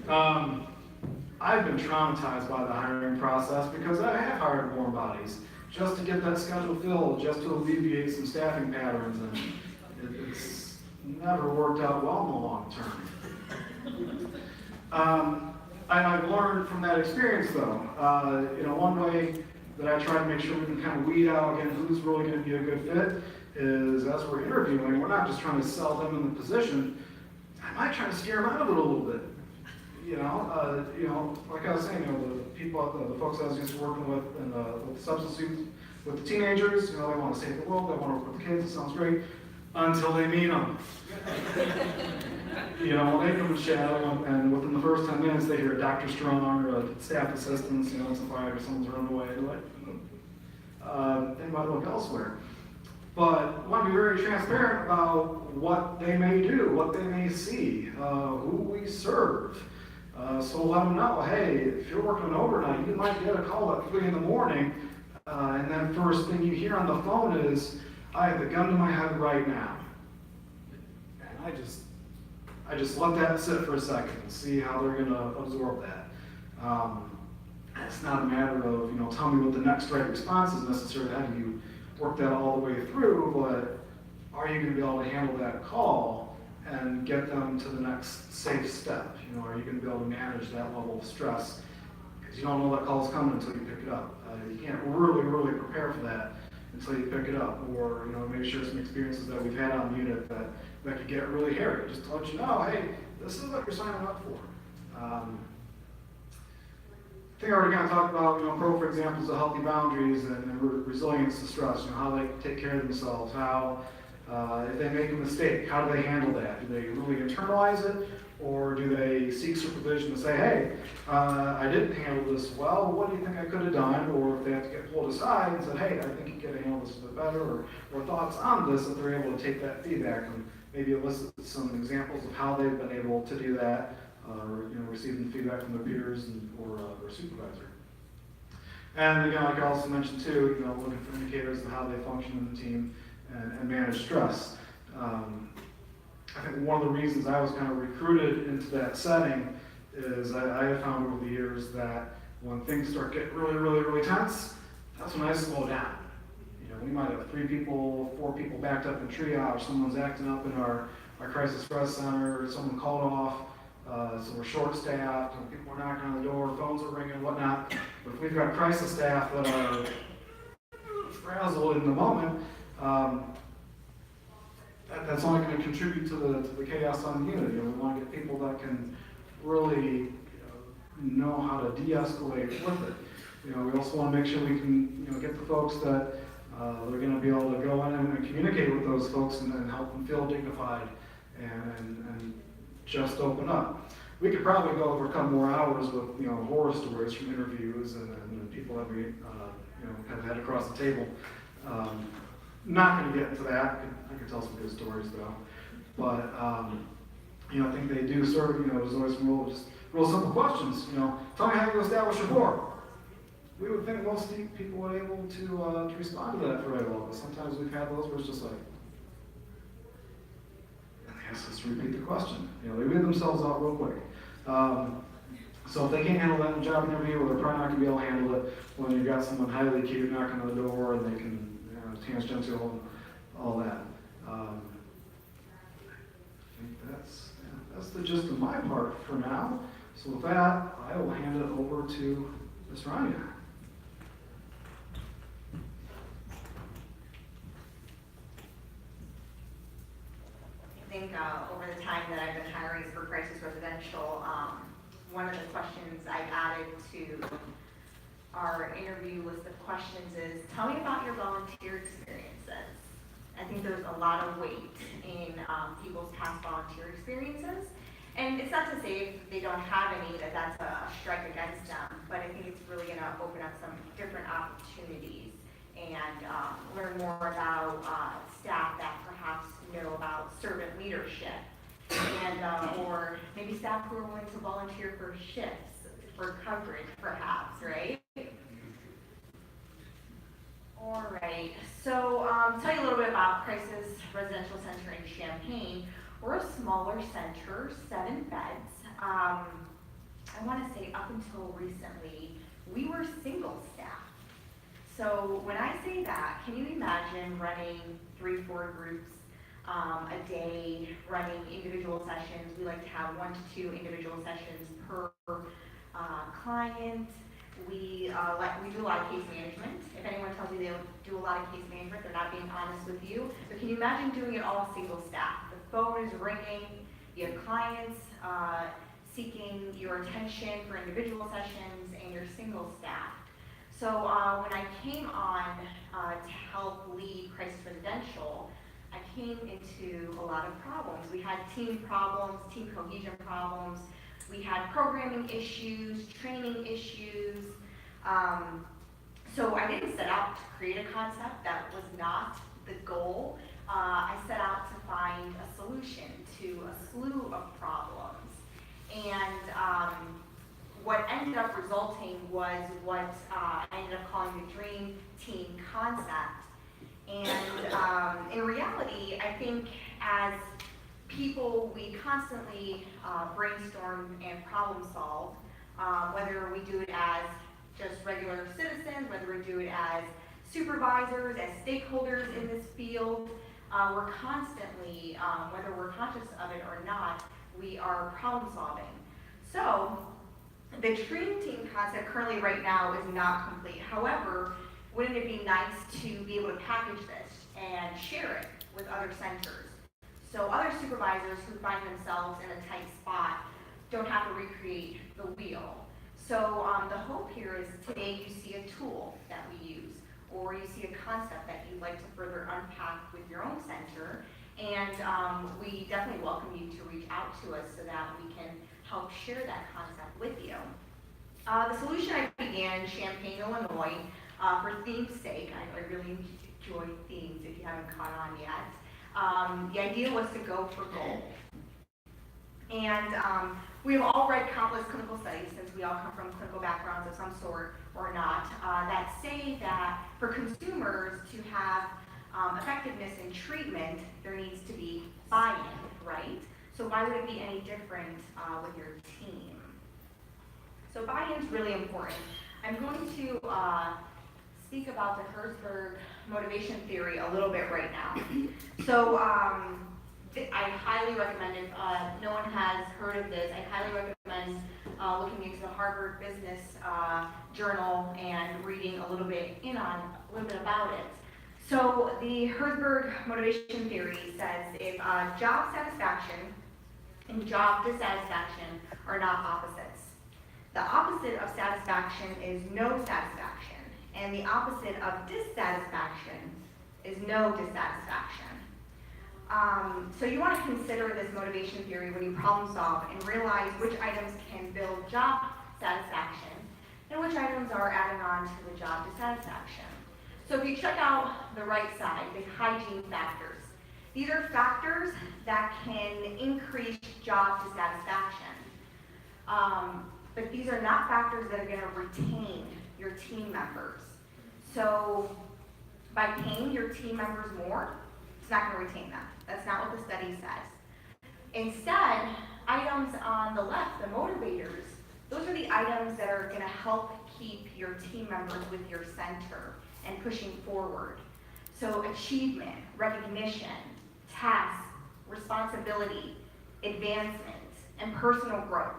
I've been traumatized by the hiring process because I have hired warm bodies just to get that schedule filled, just to alleviate some staffing patterns, and it's never worked out well in the long term. I've learned from that experience, though. One way that I try to make sure we can kind of weed out, again, who's really going to be a good fit is as we're interviewing, we're not just trying to sell them in the position. I might try to scare them out of it a little bit. Like I was saying, the people, the folks I was used to working with, and with substance use, with the teenagers, they want to save the world, they want to work with the kids, it sounds great, until they meet them. They come to shadow, and within the first 10 minutes, they hear a Dr. Strong or a staff assistant, it's a fire, or someone's running away, they're like, they might look elsewhere. But I want to be very transparent about what they may do, what they may see, who we serve. So let them know, hey, if you're working overnight, you might get a call at 3 in the morning, and then first thing you hear on the phone is, I have a gun to my head right now. And I just let that sit for a second and see how they're gonna absorb that. It's not a matter of, tell me what the next right response is necessarily, how do you work that all the way through, but are you gonna be able to handle that call and get them to the next safe step? Are you gonna be able to manage that level of stress? Because you don't know that call's coming until you pick it up. You can't really prepare for that until you pick it up, or maybe share some experiences that we've had on the unit that could get really hairy, just to let you know, hey, this is what you're signing up for. I think I already kind of talked about, appropriate examples of healthy boundaries and resilience to stress, how they take care of themselves, how, if they make a mistake, how do they handle that? Do they really internalize it, or do they seek supervision and say, hey, I didn't handle this well, what do you think I could have done? Or if they have to get pulled aside and said, hey, I think you could have handled this a bit better, or thoughts on this, if they're able to take that feedback and maybe elicit some examples of how they've been able to do that, or receiving feedback from their peers or supervisor. And again, like I also mentioned too, looking for indicators of how they function in the team and manage stress. I think one of the reasons I was kind of recruited into that setting is I have found over the years that when things start getting really tense, that's when I slow down. We might have 3 people, 4 people backed up in triage, someone's acting up in our crisis stress center, someone called off, so we're short-staffed, and people are knocking on the door, phones are ringing and whatnot. But if we've got crisis staff that are frazzled in the moment, that's only going to contribute to the chaos on the unit. We want to get people that can really know how to de-escalate with it. We also want to make sure we can get the folks that they're going to be able to go in and communicate with those folks and help them feel dignified and just open up. We could probably go over a couple more hours with horror stories from interviews and people that we have had across the table. Not going to get into that. I could tell some good stories though. But I think they do serve. There's always some real simple questions. Tell me how you establish your board. We would think most people were able to respond to that very well, but sometimes we've had those where it's just like, yes, let's repeat the question. They weed themselves out real quick. So if they can't handle that in a job interview, well, they're probably not going to be able to handle it when you've got someone highly acute knocking on the door and they can tangential and all that. I think that's the gist of my part for now. So with that, I will hand it over to Ms. Rania. I think over the time that I've been hiring for crisis residential, one of the questions I've added to our interview list of questions is, tell me about your volunteer experiences. I think there's a lot of weight in people's past volunteer experiences. And it's not to say if they don't have any that that's a strike against them, but I think it's really going to open up some different opportunities and learn more about staff that perhaps know about servant leadership, and or maybe staff who are willing to volunteer for shifts, for coverage perhaps, right? All right, so tell you a little bit about Crisis Residential Center in Champaign. We're a smaller center, 7 beds. I want to say up until recently, we were single staff. So when I say that, can you imagine running 3-4 groups a day, running individual sessions? We like to have 1 to 2 individual sessions per client. We do a lot of case management. If anyone tells you they do a lot of case management, they're not being honest with you. But can you imagine doing it all single staff? The phone is ringing, you have clients seeking your attention for individual sessions, and you're single staff. So when I came on to help lead Crisis Residential, I came into a lot of problems. We had team problems, team cohesion problems. We had programming issues, training issues. So I didn't set out to create a concept. That was not the goal. I set out to find a solution to a slew of problems. And what ended up resulting was what I ended up calling the Dream Team concept. And in reality, I think as people we constantly brainstorm and problem solve, whether we do it as just regular citizens, whether we do it as supervisors, as stakeholders in this field. We're constantly, whether we're conscious of it or not, we are problem solving. So the dream team concept currently right now is not complete. However, wouldn't it be nice to be able to package this and share it with other centers? So other supervisors who find themselves in a tight spot don't have to recreate the wheel. So the hope here is today you see a tool that we use, or you see a concept that you'd like to further unpack with your own center, and we definitely welcome you to reach out to us so that we can help share that concept with you. The solution I began in Champaign, Illinois, for theme's sake. I really enjoy themes if you haven't caught on yet. The idea was to go for gold. And we have all read countless clinical studies, since we all come from clinical backgrounds of some sort or not, that say that for consumers to have effectiveness in treatment, there needs to be buy-in, right? So why would it be any different with your team? So buy-in is really important. I'm going to speak about the Herzberg motivation theory a little bit right now. So I highly recommend, if no one has heard of this, I highly recommend looking into the Harvard Business Journal and reading a little bit about it. So the Herzberg motivation theory says if job satisfaction and job dissatisfaction are not opposites. The opposite of satisfaction is no satisfaction, and the opposite of dissatisfaction is no dissatisfaction. So you want to consider this motivation theory when you problem solve and realize which items can build job satisfaction and which items are adding on to the job dissatisfaction. So if you check out the right side, the hygiene factors. These are factors that can increase job dissatisfaction. But these are not factors that are going to retain your team members. So by paying your team members more, it's not going to retain them. That's not what the study says. Instead, items on the left, the motivators, those are the items that are going to help keep your team members with your center and pushing forward. So achievement, recognition, tasks, responsibility, advancement, and personal growth.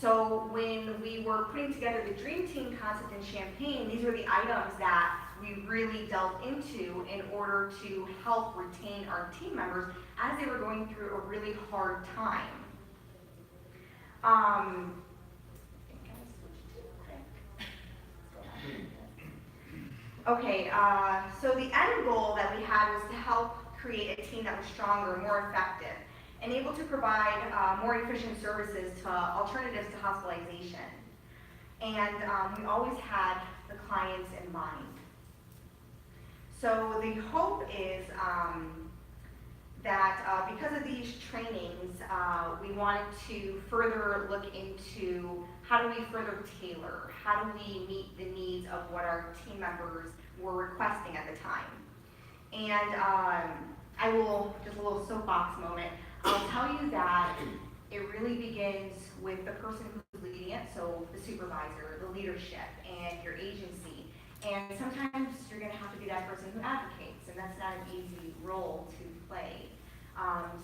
So when we were putting together the Dream Team concept in Champaign, these were the items that we really delved into in order to help retain our team members as they were going through a really hard time. Okay, so the end goal that we had was to help create a team that was stronger, more effective, and able to provide more efficient services to alternatives to hospitalization. And we always had the clients in mind. So the hope is that because of these trainings, we wanted to further look into how do we further tailor, how do we meet the needs of what our team members were requesting at the time. And I will, just a little soapbox moment, I'll tell you that it really begins with the person who's leading it, so the supervisor, the leadership, and your agency. And sometimes you're going to have to be that person who advocates, and that's not an easy role to play.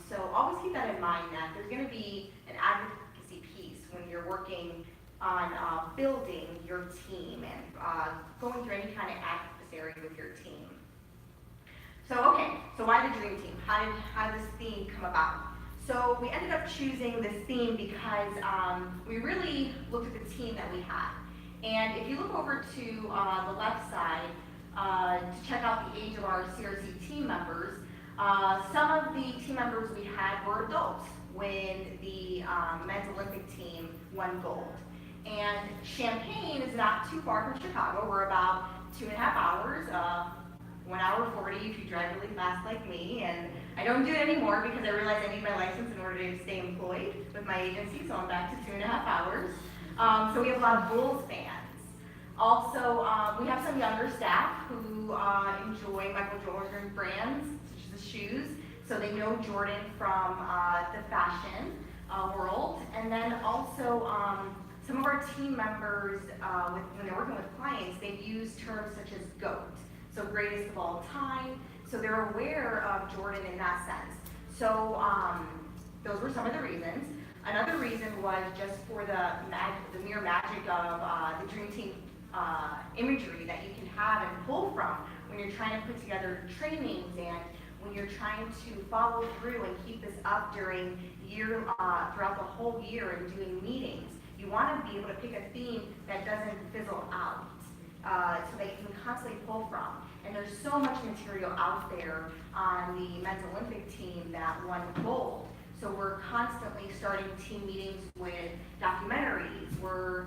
So always keep that in mind, that there's going to be an advocacy piece when you're working on building your team and going through any kind of adversary with your team. So okay, so why the Dream Team? How did this theme come about? So we ended up choosing this theme because we really looked at the team that we had. And if you look over to the left side to check out the age of our CRC team members, some of the team members we had were adults when the men's Olympic team won gold. And Champaign is not too far from Chicago. We're about 2.5 hours, 1 hour 40 if you drive really fast like me. And I don't do it anymore because I realize I need my license in order to stay employed with my agency, so I'm back to 2.5 hours. So we have a lot of Bulls fans. Also, we have some younger staff who enjoy Michael Jordan brands, such as the shoes. So they know Jordan from the fashion world. And then also some of our team members, when they're working with clients, they've used terms such as GOAT, so greatest of all time. So they're aware of Jordan in that sense. So those were some of the reasons. Another reason was just for the mere magic of the Dream Team imagery that you can have and pull from when you're trying to put together trainings and when you're trying to follow through and keep this up throughout the whole year and doing meetings. You want to be able to pick a theme that doesn't fizzle out, so that you can constantly pull from. And there's so much material out there on the men's Olympic team that won gold. So we're constantly starting team meetings with documentaries where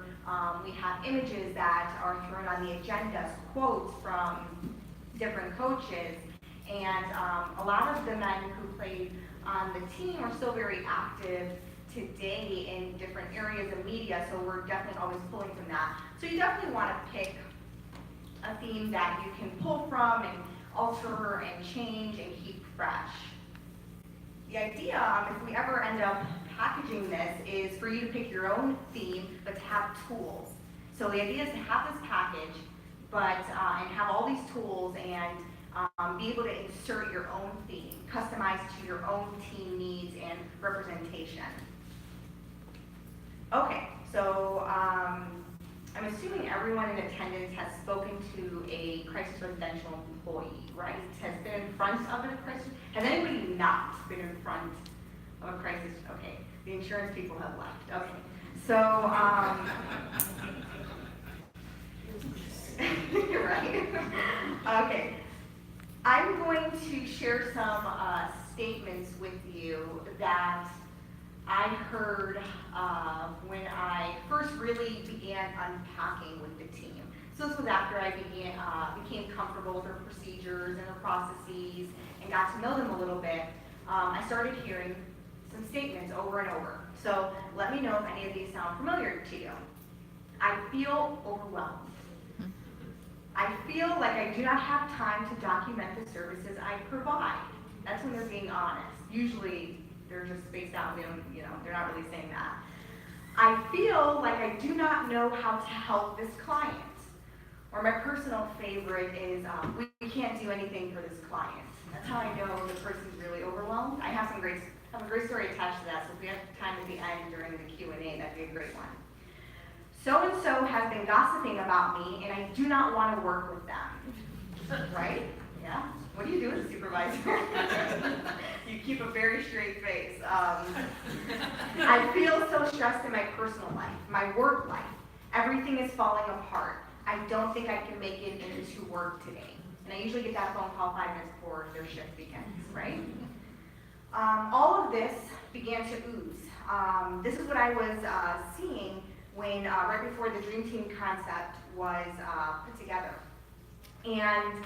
we have images that are thrown on the agendas, quotes from different coaches. And a lot of the men who played on the team are still very active today in different areas of media, so we're definitely always pulling from that. So you definitely want to pick a theme that you can pull from and alter and change and keep fresh. The idea, if we ever end up packaging this, is for you to pick your own theme, but to have tools. So the idea is to have this package, but and have all these tools and be able to insert your own theme, customized to your own team needs and representation. Okay, so I'm assuming everyone in attendance has spoken to a crisis residential employee, right? Has been in front of a crisis? Has anybody not been in front of a crisis? Okay, the insurance people have left. Okay, so you're right. Okay, I'm going to share some statements with you that I heard when I first really began unpacking with the team. So this was after I became comfortable with their procedures and their processes and got to know them a little bit. I started hearing some statements over and over. So let me know if any of these sound familiar to you. I feel overwhelmed. I feel like I do not have time to document the services I provide. That's when they're being honest. Usually they're just spaced out. They don't, they're not really saying that. I feel like I do not know how to help this client. Or my personal favorite is, we can't do anything for this client. That's how I know the person's really overwhelmed. I have a great story attached to that, so if we have time at the end during the Q&A, that'd be a great one. So-and-so has been gossiping about me, and I do not want to work with them. Right? Yeah? What do you do as a supervisor? You keep a very straight face. I feel so stressed in my personal life, my work life. Everything is falling apart. I don't think I can make it into work today. And I usually get that phone call 5 minutes before their shift begins, right? All of this began to ooze. This is what I was seeing when right before the Dream Team concept was put together. And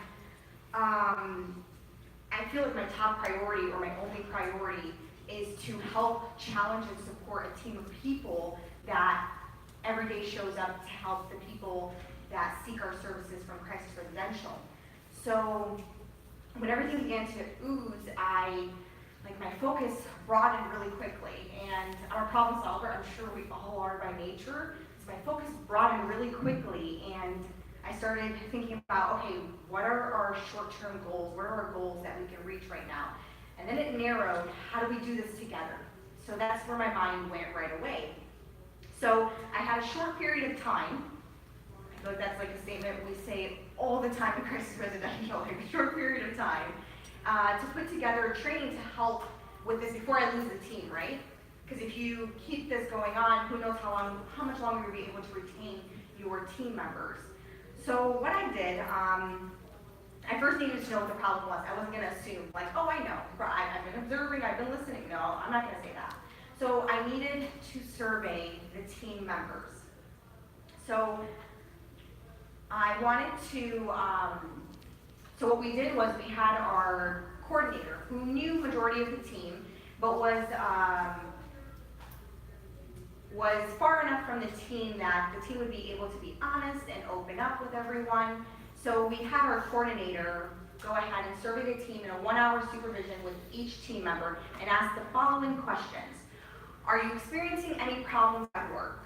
I feel like my top priority or my only priority is to help challenge and support a team of people that every day shows up to help the people that seek our services from Crisis Residential. So when everything began to ooze, my focus broadened really quickly. And I'm a problem solver, I'm sure we all are by nature. So my focus broadened really quickly, and I started thinking about, okay, what are our short-term goals? What are our goals that we can reach right now? And then it narrowed, how do we do this together? So that's where my mind went right away. So I had a short period of time. I feel like that's like a statement we say all the time in Crisis Residential, like a short period of time, to put together a training to help with this before I lose the team, right? Because if you keep this going on, who knows how much longer you'll be able to retain your team members. So what I did, I first needed to know what the problem was. I wasn't going to assume, like, oh, I know. I've been observing, I've been listening. No, I'm not going to say that. So I needed to survey the team members. So I wanted to, so what we did was we had our coordinator who knew majority of the team, but was far enough from the team that the team would be able to be honest and open up with everyone. So we had our coordinator go ahead and survey the team in a 1-hour supervision with each team member and ask the following questions. Are you experiencing any problems at work?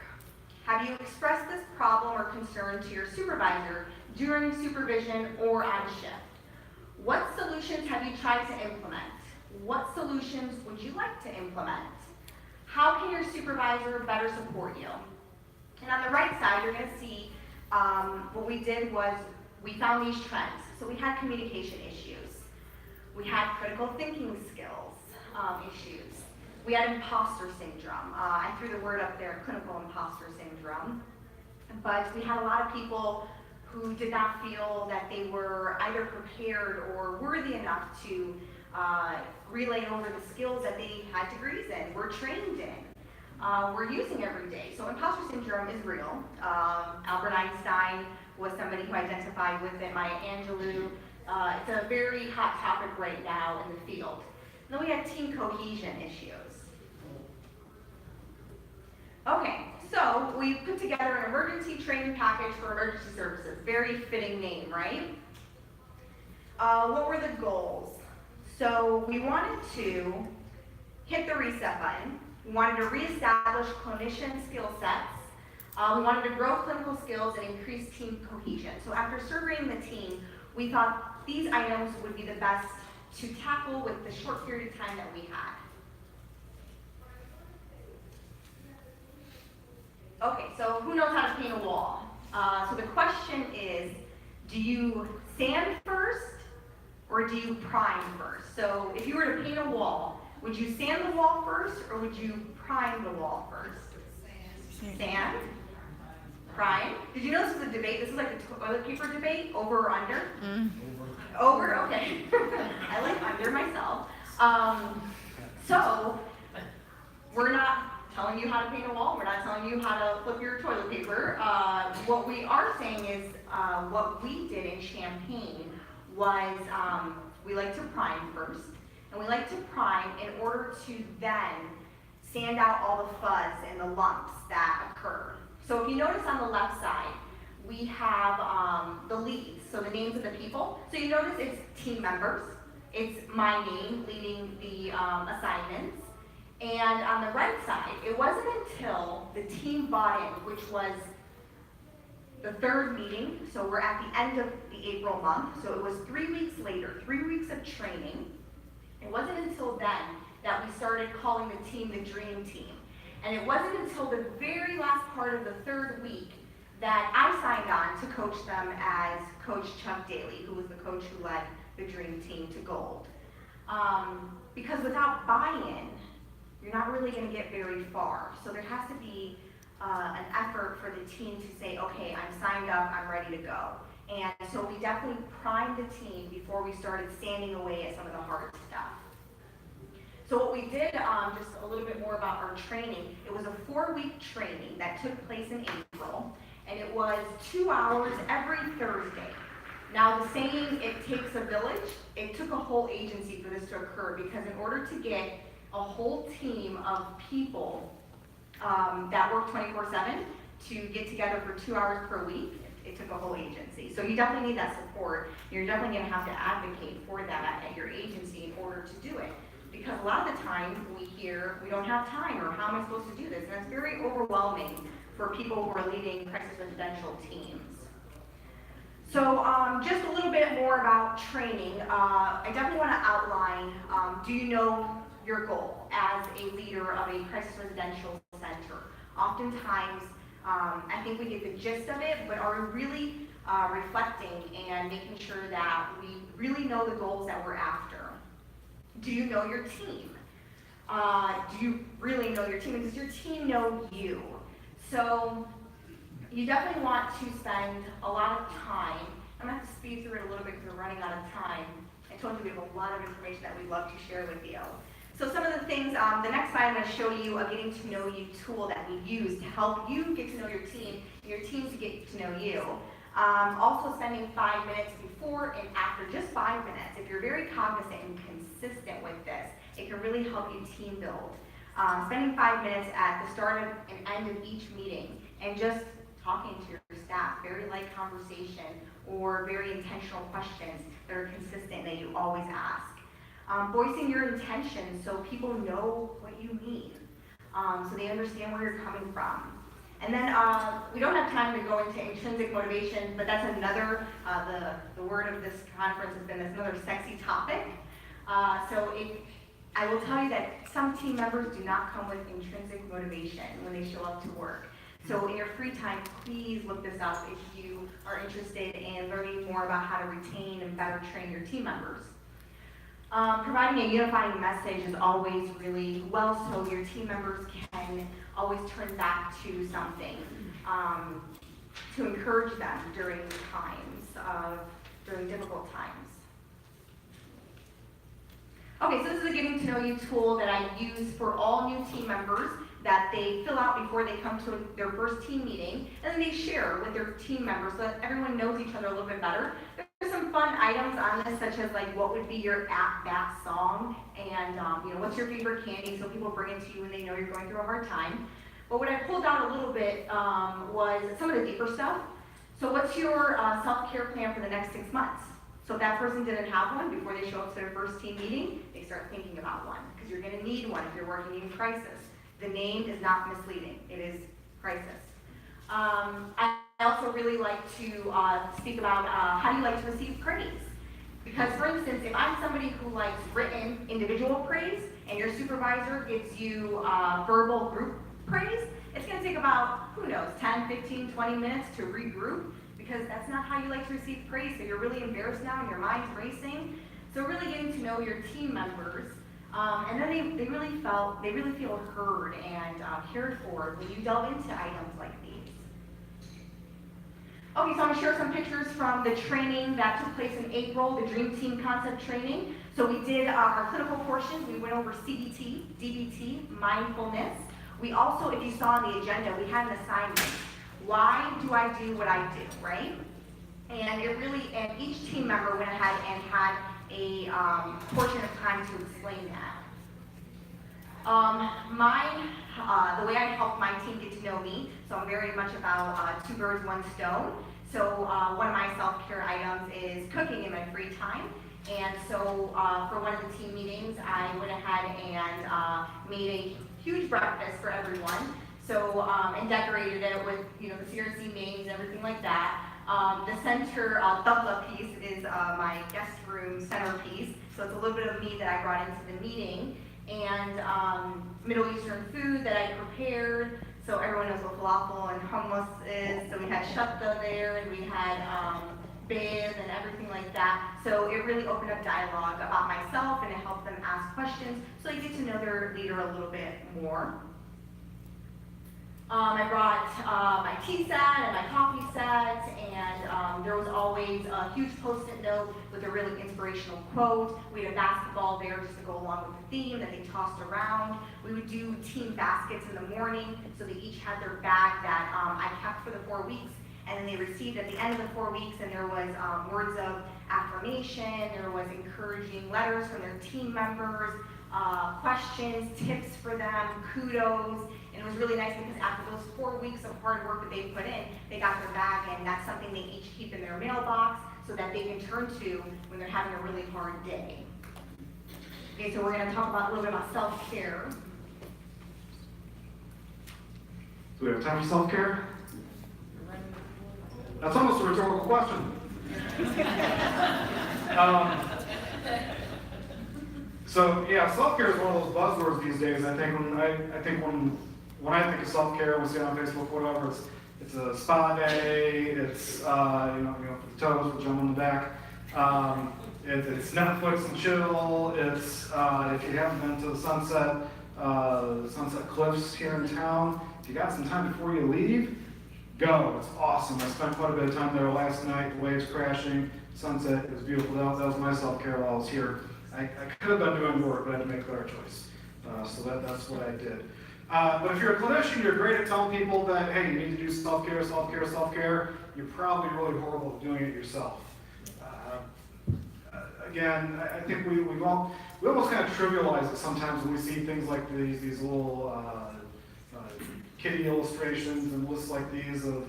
Have you expressed this problem or concern to your supervisor during supervision or on shift? What solutions have you tried to implement? What solutions would you like to implement? How can your supervisor better support you? And on the right side, you're going to see what we did was we found these trends. So we had communication issues. We had critical thinking skills issues. We had imposter syndrome. I threw the word up there, clinical imposter syndrome. But we had a lot of people who did not feel that they were either prepared or worthy enough to relay over the skills that they had degrees in, were trained in, were using every day. So imposter syndrome is real. Albert Einstein was somebody who identified with it, Maya Angelou. It's a very hot topic right now in the field. And then we had team cohesion issues. Okay, so we put together an emergency training package for emergency services. Very fitting name, right? What were the goals? So we wanted to hit the reset button. We wanted to reestablish clinician skill sets. We wanted to grow clinical skills and increase team cohesion. So after surveying the team, we thought these items would be the best to tackle with the short period of time that we had. Okay, so who knows how to paint a wall? So the question is, do you sand first or do you prime first? So if you were to paint a wall, would you sand the wall first or would you prime the wall first? Sand? Prime? Did you know this was a debate? This is like a toilet paper debate, over or under? Over, okay. I like under myself. So, we're not telling you how to paint a wall. We're not telling you how to flip your toilet paper. What we are saying is what we did in Champaign was we like to prime first. And we like to prime in order to then sand out all the fuzz and the lumps that occur. So if you notice on the left side, we have the leads, so the names of the people. So you notice it's team members. It's my name leading the assignments. And on the right side, it wasn't until the team bought in, which was the third meeting, so we're at the end of the April month, so it was 3 weeks later, 3 weeks of training. It wasn't until then that we started calling the team the Dream Team. And it wasn't until the very last part of the third week that I signed on to coach them as Coach Chuck Daly, who was the coach who led the Dream Team to gold. Because without buy-in, you're not really going to get very far. So there has to be an effort for the team to say, okay, I'm signed up, I'm ready to go. And so we definitely primed the team before we started sanding away at some of the hard stuff. So what we did, just a little bit more about our training, it was a 4-week training that took place in April, and it was 2 hours every Thursday. Now the saying, it takes a village, it took a whole agency for this to occur, because in order to get a whole team of people that work 24/7 to get together for 2 hours per week, it took a whole agency. So you definitely need that support. You're definitely going to have to advocate for that at your agency in order to do it. Because a lot of the time we hear, we don't have time, or how am I supposed to do this? And it's very overwhelming for people who are leading crisis residential teams. So just a little bit more about training. I definitely want to outline, do you know your goal as a leader of a crisis residential center? Oftentimes, I think we get the gist of it, but are we really reflecting and making sure that we really know the goals that we're after? Do you know your team? Do you really know your team? And does your team know you? So you definitely want to spend a lot of time. I'm going to have to speed through it a little bit because we're running out of time. I told you we have a lot of information that we'd love to share with you. So some of the things, the next slide I'm going to show you a getting to know you tool that we use to help you get to know your team and your team to get to know you. Also spending 5 minutes before and after, just 5 minutes. If you're very cognizant and consistent with this, it can really help you team build. Spending 5 minutes at the start and end of each meeting and just talking to your staff. staff, very light conversation, or very intentional questions that are consistent that you always ask. Voicing your intentions so people know what you mean, so they understand where you're coming from. And then we don't have time to go into intrinsic motivation, but that's another, the word of this conference has been this another sexy topic. I will tell you that some team members do not come with intrinsic motivation when they show up to work. So in your free time, please look this up if you are interested in learning more about how to retain and better train your team members. Providing a unifying message is always really well, so your team members can always turn back to something to encourage them during difficult times. Okay, so this is a getting to know you tool that I use for all new team members that they fill out before they come to their first team meeting, and then they share with their team members so that everyone knows each other a little bit better. There's some fun items on this, such as like what would be your at-bat song, and what's your favorite candy, so people bring it to you when they know you're going through a hard time. But what I pulled out a little bit was some of the deeper stuff. So what's your self-care plan for the next 6 months? So if that person didn't have one before they show up to their first team meeting, they start thinking about one, because you're going to need one if you're working in crisis. The name is not misleading, it is crisis. I also really like to speak about how do you like to receive praise? Because for instance, if I'm somebody who likes written individual praise and your supervisor gives you verbal group praise, it's going to take about, 10, 15, 20 minutes to regroup, because that's not how you like to receive praise. So you're really embarrassed now and your mind's racing. So really getting to know your team members. And then they really feel heard and cared for when you delve into items like these. Okay, so I'm going to share some pictures from the training that took place in April, the Dream Team Concept Training. So we did our clinical portions. We went over CBT, DBT, mindfulness. We also, if you saw on the agenda, we had an assignment. Why do I do what I do, right? And each team member went ahead and had a portion of time to explain that. The way I help my team get to know me, so I'm very much about 2 birds, 1 stone. So one of my self-care items is cooking in my free time. And so for one of the team meetings, I went ahead and made a huge breakfast for everyone. So, and decorated it with, the CRC names and everything like that. The center thugla piece is my guest room centerpiece. So it's a little bit of me that I brought into the meeting. And Middle Eastern food that I prepared. So everyone knows what falafel and hummus is. So we had shatta there, and we had bib and everything like that. So it really opened up dialogue about myself, and it helped them ask questions. So they get to know their leader a little bit more. I brought my tea set and my coffee set, and there was always a huge post-it note with a really inspirational quote. We had a basketball there just to go along with the theme that they tossed around. We would do team baskets in the morning, so they each had their bag that I kept for the 4 weeks, and then they received at the end of the 4 weeks, and there was words of affirmation, there was encouraging letters from their team members, questions, tips for them, kudos. And it was really nice because after those 4 weeks of hard work that they put in, they got their bag, and that's something they each keep in their mailbox so that they can turn to when they're having a really hard day. Okay, so we're going to talk about a little bit about self-care. Do we have time for self-care? That's almost a rhetorical question. So yeah, self-care is one of those buzzwords these days. I think when I think of self-care, we see it on Facebook, whatever, it's a spa day, it's for the toes, we're jumping on the back. It's Netflix and chill. It's if you haven't been to the Sunset Cliffs here in town, if you got some time before you leave, go. It's awesome. I spent quite a bit of time there last night. The waves crashing, sunset. It was beautiful. That was my self-care while I was here. I could have been doing work, but I had to make a better choice. So that's what I did. But if you're a clinician, you're great at telling people that, hey, you need to do self-care, self-care, self-care. You're probably really horrible at doing it yourself. Again, I think we almost kind of trivialize it sometimes when we see things like these little kitty illustrations and lists like these of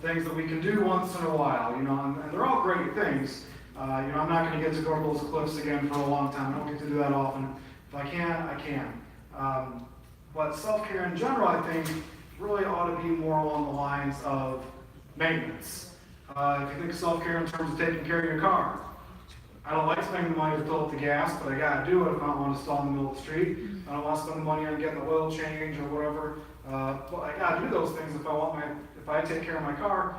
things that we can do once in a while, you know, and they're all great things. You know, I'm not going to get to go over those cliffs again for a long time. I don't get to do that often. If I can, I can. But self-care in general, I think, really ought to be more along the lines of maintenance. If you think of self-care in terms of taking care of your car, I don't like spending the money to fill up the gas, but I gotta do it if I don't want to stall in the middle of the street. I don't want to spend the money on getting the oil change or whatever. But I gotta do those things if I take care of my car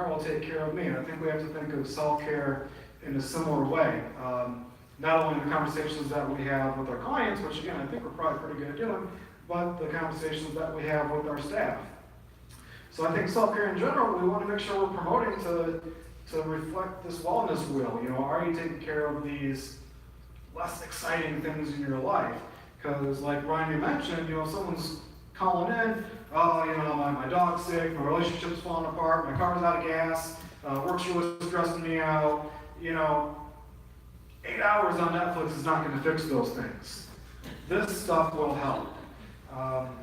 will take care of me. And I think we have to think of self-care in a similar way. Not only the conversations that we have with our clients, which again, I think we're probably pretty good at doing, but the conversations that we have with our staff. So I think self-care in general, we want to make sure we're promoting to reflect this wellness wheel. You know, are you taking care of these less exciting things in your life? Because like Ryan, you mentioned, you know, someone's calling in, oh, you know, my dog's sick, my relationship's falling apart, my car's out of gas, work's really stressing me out. You know, 8 hours on Netflix is not going to fix those things. This stuff will help.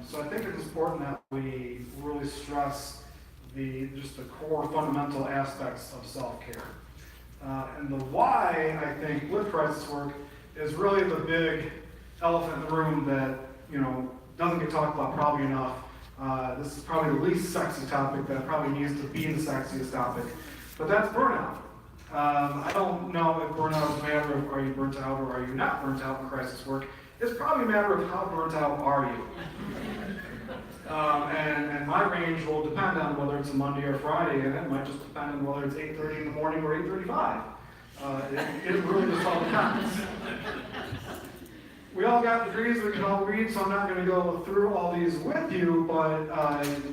So I think it's important that we really stress just the core fundamental aspects of self-care. And the why, I think, with crisis work is really the big elephant in the room that, you know, doesn't get talked about probably enough. This is probably the least sexy topic that probably needs to be the sexiest topic, but that's burnout. I don't know if burnout is a matter of are you burnt out or are you not burnt out in crisis work. It's probably a matter of how burnt out are you. And my range will depend on whether it's a Monday or Friday, and it might just depend on whether it's 8:30 in the morning or 8:35. It really just all depends. We all got degrees we can all read, so I'm not going to go through all these with you, but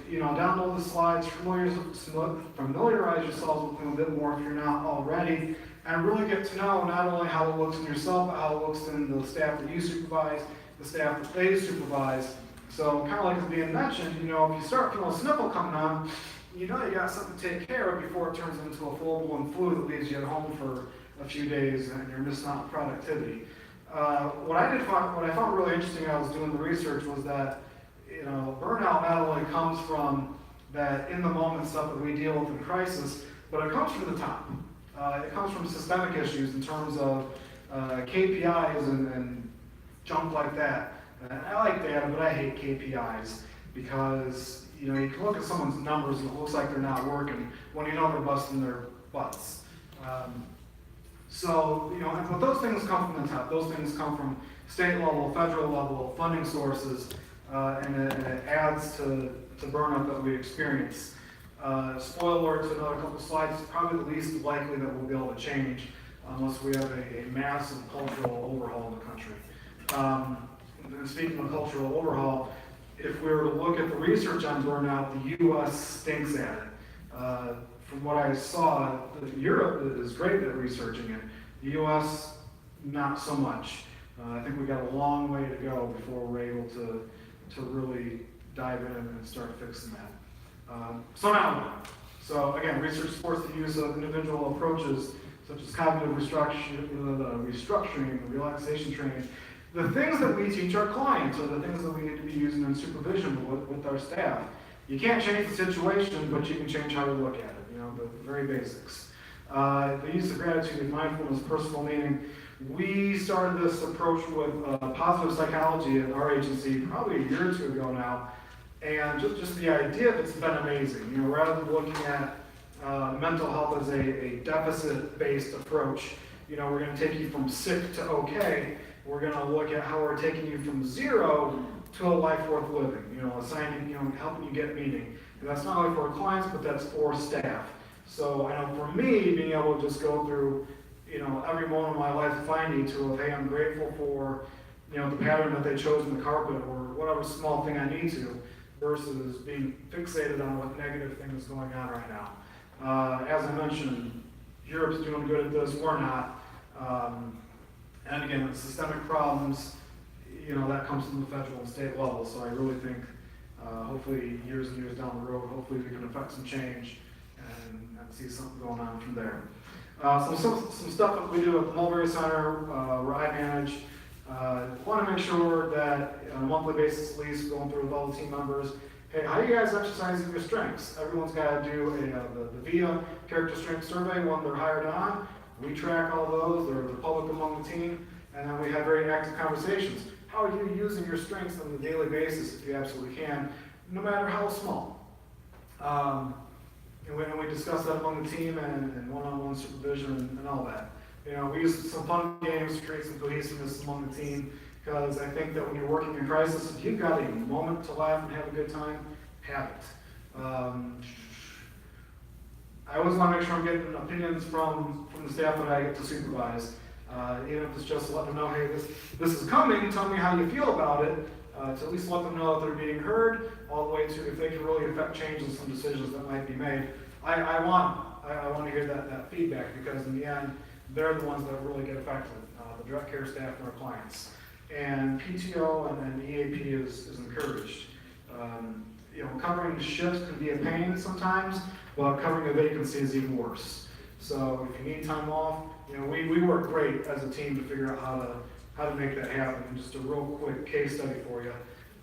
you know, download the slides, familiarize yourselves with them a bit more if you're not already, and really get to know not only how it looks in yourself, but how it looks in the staff that you supervise, the staff that they supervise. So kind of like it's being mentioned, you know, if you start feeling a sniffle coming on, you know you got something to take care of before it turns into a full-blown flu that leaves you at home for a few days and you're missing out on productivity. What I found really interesting when I was doing the research was that, you know, burnout not only comes from that in-the-moment stuff that we deal with in crisis, but it comes from the top. It comes from systemic issues in terms of KPIs and junk like that. I like data, but I hate KPIs because, you know, you can look at someone's numbers and it looks like they're not working when you know they're busting their butts. So, you know, but those things come from the top. Those things come from state level, federal level, funding sources, and it adds to burnout that we experience. Spoiler alert to another couple slides, it's probably the least likely that we'll be able to change unless we have a massive cultural overhaul in the country. And speaking of cultural overhaul, if we were to look at the research on burnout, the U.S. stinks at it. From what I saw, Europe is great at researching it. The U.S., not so much. I think we got a long way to go before we're able to really dive in and start fixing that. So now, so again, research supports the use of individual approaches such as cognitive restructuring, relaxation training. The things that we teach our clients are the things that we need to be using in supervision with our staff. You can't change the situation, but you can change how you look at it, you know, the very basics. The use of gratitude and mindfulness, personal meaning. We started this approach with positive psychology at our agency probably a year or two ago now, and just the idea of it's been amazing. You know, rather than looking at mental health as a deficit-based approach, you know, we're going to take you from sick to okay. We're going to look at how we're taking you from zero to a life worth living, you know, assigning, you know, helping you get meaning. And that's not only for our clients, but that's for staff. So I know for me, being able to just go through, you know, every moment of my life finding to, hey, I'm grateful for, you know, the pattern that they chose in the carpet or whatever small thing I need to, versus being fixated on what negative thing is going on right now. As I mentioned, Europe's doing good at this, we're not. And again, the systemic problems, you know, that comes from the federal and state level. So I really think, hopefully, years and years down the road, hopefully we can affect some change and see something going on from there. Some stuff that we do at the Mulberry Center, where I manage. Want to make sure that on a monthly basis, at least, going through with all the team members, hey, how are you guys exercising your strengths? Everyone's got to do the VIA character strength survey when they're hired on. We track all those, they're public among the team, and then we have very active conversations. How are you using your strengths on a daily basis, if you absolutely can, no matter how small? And we discuss that among the team and one-on-one supervision and all that. You know, we use some fun games to create some cohesiveness among the team, because I think that when you're working in crisis, if you've got a moment to laugh and have a good time, have it. I always want to make sure I'm getting opinions from the staff that I get to supervise. Even if it's just to let them know, hey, this is coming, tell me how you feel about it, to at least let them know that they're being heard, all the way to if they can really affect change in some decisions that might be made. I want to hear that feedback, because in the end, they're the ones that really get affected, the direct care staff and our clients. And PTO and EAP is encouraged. You know, covering shifts can be a pain sometimes, but covering a vacancy is even worse. So if you need time off, you know, we work great as a team to figure out how to make that happen. And just a real quick case study for you.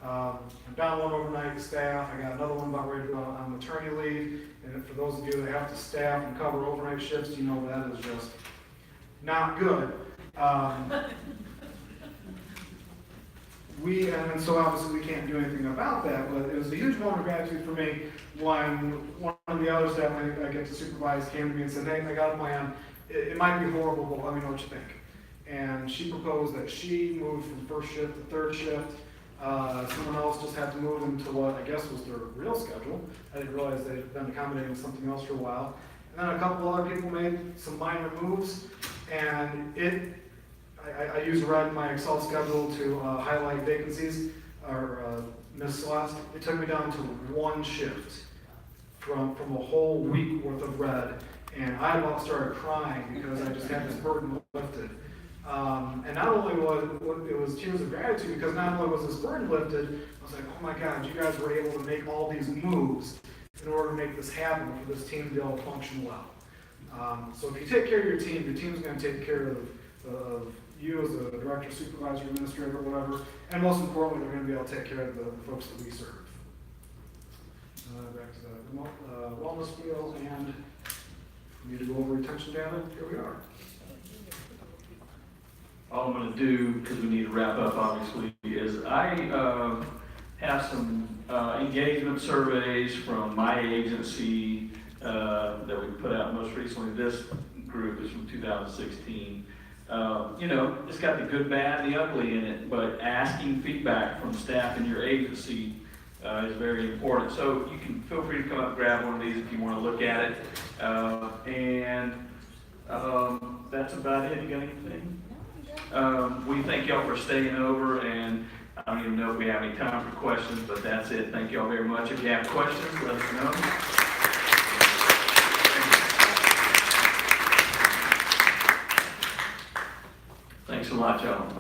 I'm down one overnight staff. I got another one about ready to go on maternity leave. And for those of you that have to staff and cover overnight shifts, you know that is just not good. And so obviously we can't do anything about that, but it was a huge moment of gratitude for me when one of the other staff I get to supervise came to me and said, hey, I got a plan. It might be horrible, but let me know what you think. And she proposed that she moved from first shift to third shift. Someone else just had to move into what I guess was their real schedule. I didn't realize they'd been accommodating something else for a while. And then a couple other people made some minor moves, and I use red in my Excel schedule to highlight vacancies or miss slots. It took me down to one shift from a whole week worth of red, and I about started crying because I just had this burden lifted. And not only was tears of gratitude, because not only was this burden lifted, I was like, oh my God, you guys were able to make all these moves in order to make this happen for this team to be able to function well. So if you take care of your team's going to take care of you as a director, supervisor, administrator, whatever, and most importantly, they're going to be able to take care of the folks that we serve. Back to the wellness wheel, and we need to go over retention data. Here we are. All I'm going to do, because we need to wrap up, obviously, is I have some engagement surveys from my agency that we put out most recently. This group is from 2016. You know, it's got the good, bad, and the ugly in it, but asking feedback from staff in your agency is very important. So you can feel free to come up and grab one of these if you want to look at it. That's about it. You got anything? We thank y'all for staying over, and I don't even know if we have any time for questions, but that's it. Thank y'all very much. If you have questions, let us know. Thanks a lot, y'all.